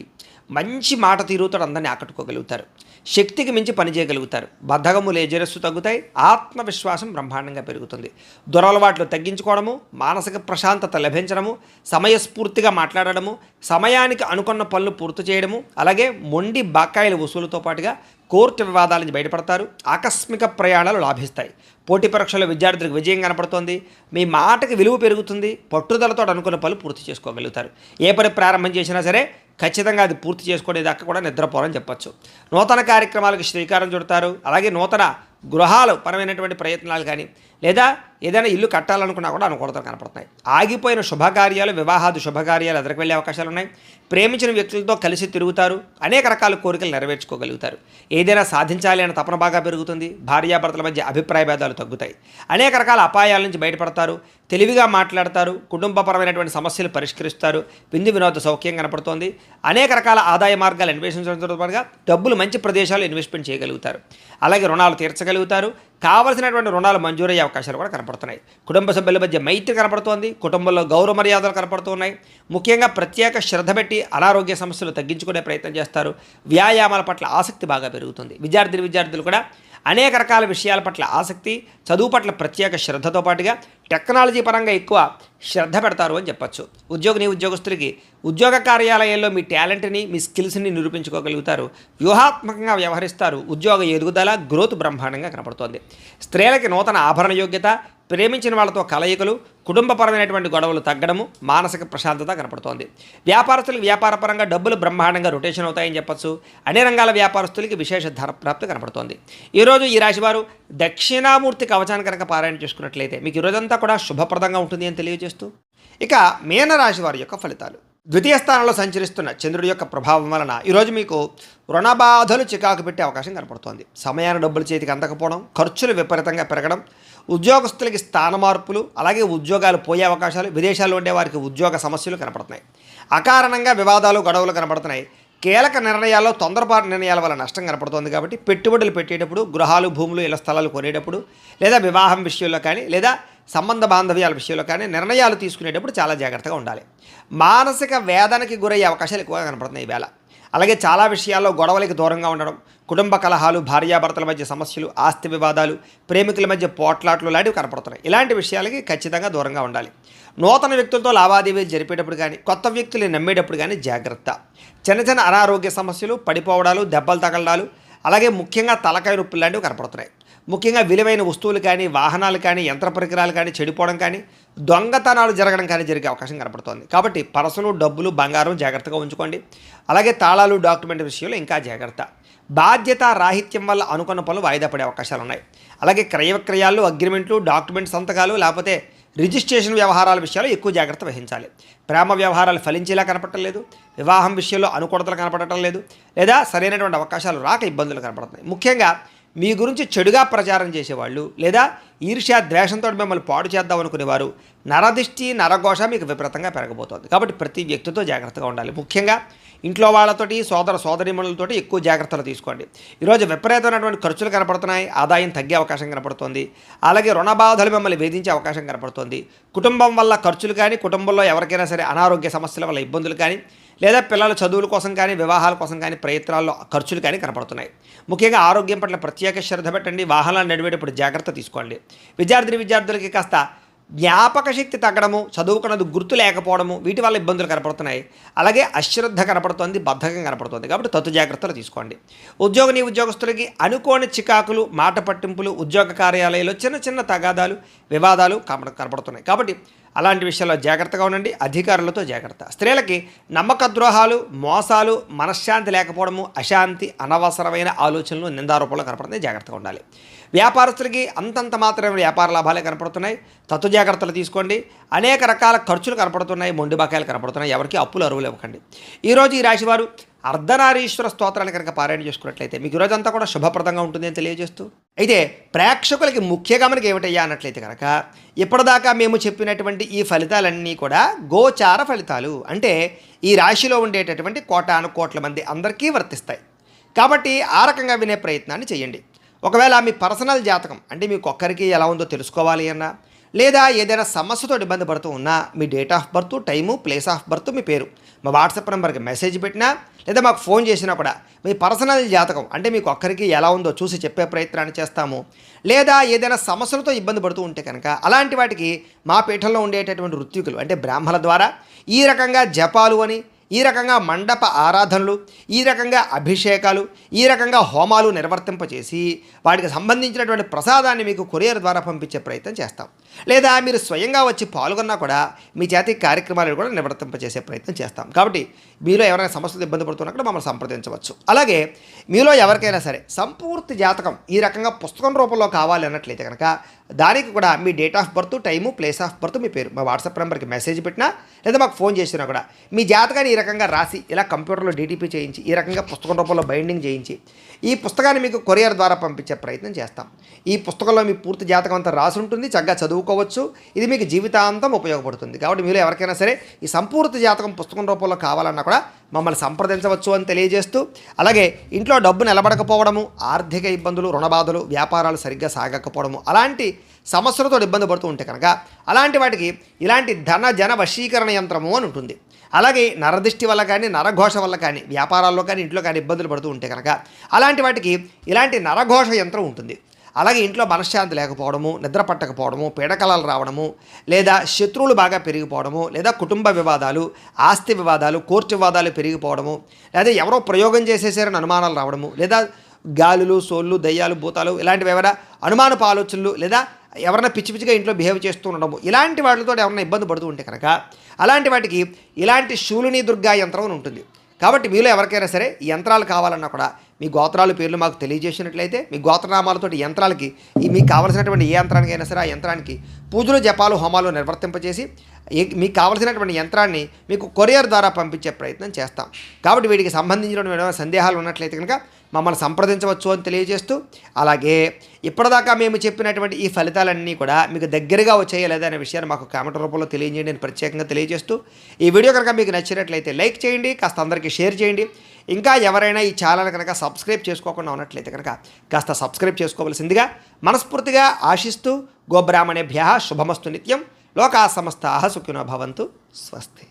మంచి మాట తీరుతో అందరినీ ఆకట్టుకోగలుగుతారు. శక్తికి మించి పనిచేయగలుగుతారు. బద్ధకము లేజరస్సు తగ్గుతాయి. ఆత్మవిశ్వాసం బ్రహ్మాండంగా పెరుగుతుంది. దురలవాట్లు తగ్గించుకోవడము, మానసిక ప్రశాంతత లభించడము, సమయస్ఫూర్తిగా మాట్లాడడము, సమయానికి అనుకున్న పనులు పూర్తి చేయడము, అలాగే మొండి బకాయిల వసూలుతో పాటుగా కోర్టు వివాదాల నుంచి బయటపడతారు. ఆకస్మిక ప్రయాణాలు లాభిస్తాయి. పోటీ పరీక్షల్లో విద్యార్థులకు విజయం కనపడుతోంది. మీ మాటకి విలువ పెరుగుతుంది. పట్టుదలతో అనుకున్న పనులు పూర్తి చేసుకోగలుగుతారు. ఏ పని ప్రారంభం చేసినా సరే ఖచ్చితంగా అది పూర్తి చేసుకునేదాకా కూడా నిద్రపోరని చెప్పచ్చు. నూతన కార్యక్రమాలకు శ్రీకారం చుడతారు. అలాగే నూతన గృహాలు పరమైనటువంటి ప్రయత్నాలు కానీ లేదా ఏదైనా ఇల్లు కట్టాలనుకున్నా కూడా అనుకూలతలు కనపడుతున్నాయి. ఆగిపోయిన శుభకార్యాలు, వివాహాది శుభకార్యాలు ఎదురుకు వెళ్ళే అవకాశాలు ఉన్నాయి. ప్రేమించిన వ్యక్తులతో కలిసి తిరుగుతారు. అనేక రకాల కోరికలు నెరవేర్చుకోగలుగుతారు. ఏదైనా సాధించాలి అనే తపన బాగా పెరుగుతుంది. భార్యాభర్తల మధ్య అభిప్రాయ భేదాలు తగ్గుతాయి. అనేక రకాల అపాయాల నుంచి బయటపడతారు. తెలివిగా మాట్లాడతారు. కుటుంబపరమైనటువంటి సమస్యలు పరిష్కరిస్తారు. విందు వినోద సౌఖ్యం కనపడుతోంది. అనేక రకాల ఆదాయ మార్గాలు అన్వేషించడంతో పాటుగా డబ్బులు మంచి ప్రదేశాలు ఇన్వెస్ట్మెంట్ చేయగలుగుతారు. అలాగే రుణాలు తీర్చగలుగుతారు. కావలసినటువంటి రుణాలు మంజూరయ్యే అవకాశాలు కూడా కనపడుతున్నాయి. కుటుంబ సభ్యుల మధ్య మైత్రి కనపడుతోంది. కుటుంబంలో గౌరవ మర్యాదలు కనపడుతున్నాయి. ముఖ్యంగా ప్రత్యేక శ్రద్ధ పెట్టి అనారోగ్య సమస్యలు తగ్గించుకునే ప్రయత్నం చేస్తారు. వ్యాయామాల పట్ల ఆసక్తి బాగా పెరుగుతుంది. విద్యార్థులు కూడా అనేక రకాల విషయాల పట్ల ఆసక్తి, చదువు పట్ల ప్రత్యేక శ్రద్ధతో పాటుగా టెక్నాలజీ పరంగా ఎక్కువ శ్రద్ధ పెడతారు అని చెప్పచ్చు. ఉద్యోగస్తులకి ఉద్యోగ కార్యాలయాల్లో మీ టాలెంట్ని, మీ స్కిల్స్ని నిరూపించుకోగలుగుతారు. వ్యూహాత్మకంగా వ్యవహరిస్తారు. ఉద్యోగ ఎదుగుదల, గ్రోత్ బ్రహ్మాండంగా కనపడుతోంది. స్త్రీలకి నూతన ఆభరణ యోగ్యత, ప్రేమించిన వాళ్ళతో కలయికలు, కుటుంబపరమైనటువంటి గొడవలు తగ్గడము, మానసిక ప్రశాంతత కనపడుతోంది. వ్యాపారస్తులకు వ్యాపారపరంగా డబ్బులు బ్రహ్మాండంగా రొటేషన్ అవుతాయని చెప్పచ్చు. అన్ని రంగాల వ్యాపారస్తులకి విశేష ధనప్రాప్తి కనపడుతోంది. ఈరోజు ఈ రాశివారు దక్షిణామూర్తి కవచాన్ని కనుక పారాయణ చేసుకున్నట్లయితే మీకు ఈరోజంతా కూడా శుభప్రదంగా ఉంటుంది అని తెలియజేస్తూ, ఇక మీనరాశి వారి యొక్క ఫలితాలు. ద్వితీయ స్థానంలో సంచరిస్తున్న చంద్రుడి యొక్క ప్రభావం వలన ఈరోజు మీకు రుణబాధలు చికాకు పెట్టే అవకాశం కనపడుతోంది. సమయాన్ని డబ్బులు చేతికి అందకపోవడం, ఖర్చులు విపరీతంగా పెరగడం, ఉద్యోగస్తులకి స్థాన మార్పులు, అలాగే ఉద్యోగాలు పోయే అవకాశాలు, విదేశాల్లో ఉండే వారికి ఉద్యోగ సమస్యలు కనపడుతున్నాయి. అకారణంగా వివాదాలు, గొడవలు కనపడుతున్నాయి. కీలక నిర్ణయాల్లో తొందరపాటు నిర్ణయాల వల్ల నష్టం కనపడుతోంది. కాబట్టి పెట్టుబడులు పెట్టేటప్పుడు, గృహాలు, భూములు, ఇళ్ల స్థలాలు కొనేటప్పుడు, లేదా వివాహం విషయంలో కానీ లేదా సంబంధ బాంధవ్యాల విషయంలో కానీ నిర్ణయాలు తీసుకునేటప్పుడు చాలా జాగ్రత్తగా ఉండాలి. మానసిక వేదనకి గురయ్యే అవకాశాలు ఎక్కువగా కనపడుతున్నాయి ఈవేళ. అలాగే చాలా విషయాల్లో గొడవలకి దూరంగా ఉండడం, కుటుంబ కలహాలు, భార్యాభర్తల మధ్య సమస్యలు, ఆస్తి వివాదాలు, ప్రేమికుల మధ్య పోట్లాట్లు లాంటివి కనపడుతున్నాయి. ఇలాంటి విషయాలకి ఖచ్చితంగా దూరంగా ఉండాలి. నూతన వ్యక్తులతో లావాదేవీలు జరిపేటప్పుడు కానీ, కొత్త వ్యక్తులు నమ్మేటప్పుడు కానీ జాగ్రత్త. చిన్న అనారోగ్య సమస్యలు, పడిపోవడాలు, దెబ్బలు తగలడాలు, అలాగే ముఖ్యంగా తలకాయ నొప్పులు లాంటివి కనపడుతున్నాయి. ముఖ్యంగా విలువైన వస్తువులు కానీ, వాహనాలు కానీ, యంత్ర పరికరాలు కానీ చెడిపోవడం కానీ, దొంగతనాలు జరగడం కానీ జరిగే అవకాశం కనపడుతోంది. కాబట్టి పర్సులు, డబ్బులు, బంగారం జాగ్రత్తగా ఉంచుకోండి. అలాగే తాళాలు, డాక్యుమెంట్ విషయంలో ఇంకా జాగ్రత్త. బాధ్యత రాహిత్యం వల్ల అనుకున్న పనులు వాయిదా పడే అవకాశాలు ఉన్నాయి. అలాగే క్రయ విక్రయాలు, అగ్రిమెంట్లు, డాక్యుమెంట్ సంతకాలు, లేకపోతే రిజిస్ట్రేషన్ వ్యవహారాల విషయాల్లో ఎక్కువ జాగ్రత్త వహించాలి. ప్రేమ వ్యవహారాలు ఫలించేలా కనపడటం లేదు. వివాహం విషయంలో అనుకూలతలు కనపడటం లేదు. లేదా సరైనటువంటి అవకాశాలు రాక ఇబ్బందులు కనపడుతున్నాయి. ముఖ్యంగా మీ గురించి చెడుగా ప్రచారం చేసేవాళ్ళు లేదా ఈర్ష్య ద్వేషంతో మిమ్మల్ని పాడు చేద్దాం అనుకునేవారు నరదిష్టి నరఘోష మీకు విపరీతంగా పెరగబోతోంది. కాబట్టి ప్రతి వ్యక్తితో జాగ్రత్తగా ఉండాలి. ముఖ్యంగా ఇంట్లో వాళ్ళతోటి సోదర సోదరీమణులతోటి ఎక్కువ జాగ్రత్తలు తీసుకోండి. ఈరోజు విపరీతమైనటువంటి ఖర్చులు కనపడుతున్నాయి, ఆదాయం తగ్గే అవకాశం కనపడుతోంది. అలాగే రుణ బాధలు మిమ్మల్ని వేధించే అవకాశం కనపడుతోంది. కుటుంబం వల్ల ఖర్చులు కానీ, కుటుంబంలో ఎవరికైనా సరే అనారోగ్య సమస్యల వల్ల ఇబ్బందులు కానీ, లేదా పిల్లల చదువుల కోసం కానీ, వివాహాల కోసం కానీ ప్రయత్నాల్లో ఖర్చులు కానీ కనపడుతున్నాయి. ముఖ్యంగా ఆరోగ్యం పట్ల ప్రత్యేక శ్రద్ధ పెట్టండి. వాహనాలు నడిపేటప్పుడు జాగ్రత్త తీసుకోండి. విద్యార్థులకి కాస్త జ్ఞాపక శక్తి తగ్గడము, చదువుకున్నది గుర్తు లేకపోవడము, వీటి వల్ల ఇబ్బందులు కనపడుతున్నాయి. అలాగే అశ్రద్ధ కనపడుతోంది, బద్ధకం కనపడుతుంది. కాబట్టి తత్తు జాగ్రత్తలు తీసుకోండి. ఉద్యోగస్తులకి అనుకోని చికాకులు, మాట పట్టింపులు, ఉద్యోగ కార్యాలయాల్లో చిన్న చిన్న తగాదాలు, వివాదాలు కనపడుతున్నాయి. కాబట్టి అలాంటి విషయాల్లో జాగ్రత్తగా ఉండండి. అధికారులతో జాగ్రత్త. స్త్రీలకి నమ్మక ద్రోహాలు, మోసాలు, మనశ్శాంతి లేకపోవడము, అశాంతి, అనవసరమైన ఆలోచనలు, నిందారూపంలో కనపడుతున్నాయి. జాగ్రత్తగా ఉండాలి. వ్యాపారస్తులకి అంతంత మాత్రమే వ్యాపార లాభాలే కనపడుతున్నాయి. తత్తు జాగ్రత్తలు తీసుకోండి. అనేక రకాల ఖర్చులు కనపడుతున్నాయి, మొండి బకాయిలు కనపడుతున్నాయి. ఎవరికి అప్పులు అరువులు ఇవ్వకండి. ఈరోజు ఈ రాశివారు అర్ధనారీశ్వర స్తోత్రాన్ని కనుక పారాయణ చేసుకున్నట్లయితే మీకు ఈరోజంతా కూడా శుభప్రదంగా ఉంటుంది అని తెలియజేస్తూ, అయితే ప్రేక్షకులకి ముఖ్య గమనిక ఏమిటయ్యా అన్నట్లయితే కనుక ఇప్పటిదాకా మేము చెప్పినటువంటి ఈ ఫలితాలన్నీ కూడా గోచార ఫలితాలు. అంటే ఈ రాశిలో ఉండేటటువంటి కోటాను కోట్ల మంది అందరికీ వర్తిస్తాయి. కాబట్టి ఆ రకంగా వినే ప్రయత్నాన్ని చేయండి. ఒకవేళ మీ పర్సనల్ జాతకం అంటే మీకు ఒక్కరికి ఎలా ఉందో తెలుసుకోవాలి అన్నా, లేదా ఏదైనా సమస్యతో ఇబ్బంది పడుతూ ఉన్నా మీ date of birth, time, place of birth, మీ పేరు మా వాట్సాప్ నెంబర్కి మెసేజ్ పెట్టినా లేదా మాకు ఫోన్ చేసినా కూడా మీ పర్సనల్ జాతకం అంటే మీకు ఒక్కరికి ఎలా ఉందో చూసి చెప్పే ప్రయత్నాన్ని చేస్తాము. లేదా ఏదైనా సమస్యలతో ఇబ్బంది పడుతూ ఉంటే కనుక అలాంటి వాటికి మా పీఠంలో ఉండేటటువంటి ఋత్వికులు అంటే బ్రాహ్మణుల ద్వారా ఈ రకంగా జపాలు అని, ఈ రకంగా మండప ఆరాధనలు, ఈ రకంగా అభిషేకాలు, ఈ రకంగా హోమాలు నిర్వర్తింపచేసి వాటికి సంబంధించినటువంటి ప్రసాదాన్ని మీకు కొరియర్ ద్వారా పంపించే ప్రయత్నం చేస్తాం. లేదా మీరు స్వయంగా వచ్చి పాల్గొన్నా కూడా మీ చేతి కార్యక్రమాలను కూడా నిర్వర్తింపచేసే ప్రయత్నం చేస్తాం. కాబట్టి మీలో ఎవరైనా సమస్యలు ఇబ్బంది పడుతున్నా కూడా మమ్మల్ని సంప్రదించవచ్చు. అలాగే మీలో ఎవరికైనా సరే సంపూర్తి జాతకం ఈ రకంగా పుస్తకం రూపంలో కావాలి అన్నట్లయితే కనుక దానికి కూడా మీ date of birth, time, place of birth, మీ పేరు మా వాట్సాప్ నెంబర్కి మెసేజ్ పెట్టినా లేదా మాకు ఫోన్ చేసినా కూడా మీ జాతకాన్ని ఈ రకంగా రాసి ఇలా కంప్యూటర్లో డీటీపీ చేయించి ఈ రకంగా పుస్తకం రూపంలో బైండింగ్ చేయించి ఈ పుస్తకాన్ని మీకు కొరియర్ ద్వారా పంపించే ప్రయత్నం చేస్తాం. ఈ పుస్తకంలో మీ పూర్తి జాతకం అంతా రాసి ఉంటుంది, చక్కగా చదువుకోవచ్చు. ఇది మీకు జీవితాంతం ఉపయోగపడుతుంది. కాబట్టి మీరు ఎవరికైనా సరే ఈ సంపూర్తి జాతకం పుస్తకం రూపంలో కావాలన్నా కూడా మమ్మల్ని సంప్రదించవచ్చు అని తెలియజేస్తూ, అలాగే ఇంట్లో డబ్బు నిలబడకపోవడము, ఆర్థిక ఇబ్బందులు, రుణబాధలు, వ్యాపారాలు సరిగ్గా సాగకపోవడము, అలాంటి సమస్యలతో ఇబ్బంది పడుతూ ఉంటే కనుక అలాంటి వాటికి ఇలాంటి ధన జన వశీకరణ యంత్రము అని ఉంటుంది. అలాగే నరదిష్టి వల్ల కానీ, నరఘోష వల్ల కానీ, వ్యాపారాల్లో కానీ, ఇంట్లో కానీ ఇబ్బందులు పడుతూ ఉంటే కనుక అలాంటి వాటికి ఇలాంటి నరఘోష యంత్రం ఉంటుంది. అలాగే ఇంట్లో మనశ్శాంతి లేకపోవడము, నిద్ర పట్టకపోవడము, పీడకలాలు రావడము, లేదా శత్రువులు బాగా పెరిగిపోవడము, లేదా కుటుంబ వివాదాలు, ఆస్తి వివాదాలు, కోర్టు వివాదాలు పెరిగిపోవడము, లేదా ఎవరో ప్రయోగం చేసేసారని అనుమానాలు రావడము, లేదా గాలులు, సోళ్ళు, దయ్యాలు, భూతాలు ఇలాంటివి ఏమైనా అనుమానపు ఆలోచనలు, లేదా ఎవరైనా పిచ్చి పిచ్చిగా ఇంట్లో బిహేవ్ చేస్తూ ఉండడము, ఇలాంటి వాటితో ఎవరైనా ఇబ్బంది పడుతూ ఉంటే కనుక అలాంటి వాటికి ఇలాంటి శూలిని దుర్గా యంత్రం అని ఉంటుంది. కాబట్టి మీలో ఎవరికైనా సరే ఈ యంత్రాలు కావాలన్నా కూడా మీ గోత్రాల పేర్లు మాకు తెలియజేసినట్లయితే మీ గోత్రనామాలతోటి యంత్రాలకి మీకు కావాల్సినటువంటి ఏ యంత్రానికైనా సరే ఆ యంత్రానికి పూజలు, జపాలు, హోమాలు నిర్వర్తింపచేసి మీకు కావాల్సినటువంటి యంత్రాన్ని మీకు కొరియర్ ద్వారా పంపించే ప్రయత్నం చేస్తాం. కాబట్టి వీటికి సంబంధించిన సందేహాలు ఉన్నట్లయితే కనుక మమ్మల్ని సంప్రదించవచ్చు అని తెలియజేస్తూ, అలాగే ఇప్పటిదాకా మేము చెప్పినటువంటి ఈ ఫలితాలన్నీ కూడా మీకు దగ్గరగా వచ్చాయా లేదా అనే విషయాన్ని మాకు కామెంట్ రూపంలో తెలియజేయండి అని ప్రత్యేకంగా తెలియజేస్తూ, ఈ వీడియో కనుక మీకు నచ్చినట్లయితే లైక్ చేయండి, కాస్త అందరికీ షేర్ చేయండి. ఇంకా ఎవరైనా ఈ ఛానల్ కనుక సబ్స్క్రైబ్ చేసుకోకుండా ఉన్నట్లయితే కనుక కాస్త సబ్స్క్రైబ్ చేసుకోవాల్సిందిగా మనస్ఫూర్తిగా ఆశిస్తూ, గోబ్రాహ్మణేభ్యః శుభమస్తు నిత్యం. లోకా సమస్తాః సుఖినో భవంతు. స్వస్తి.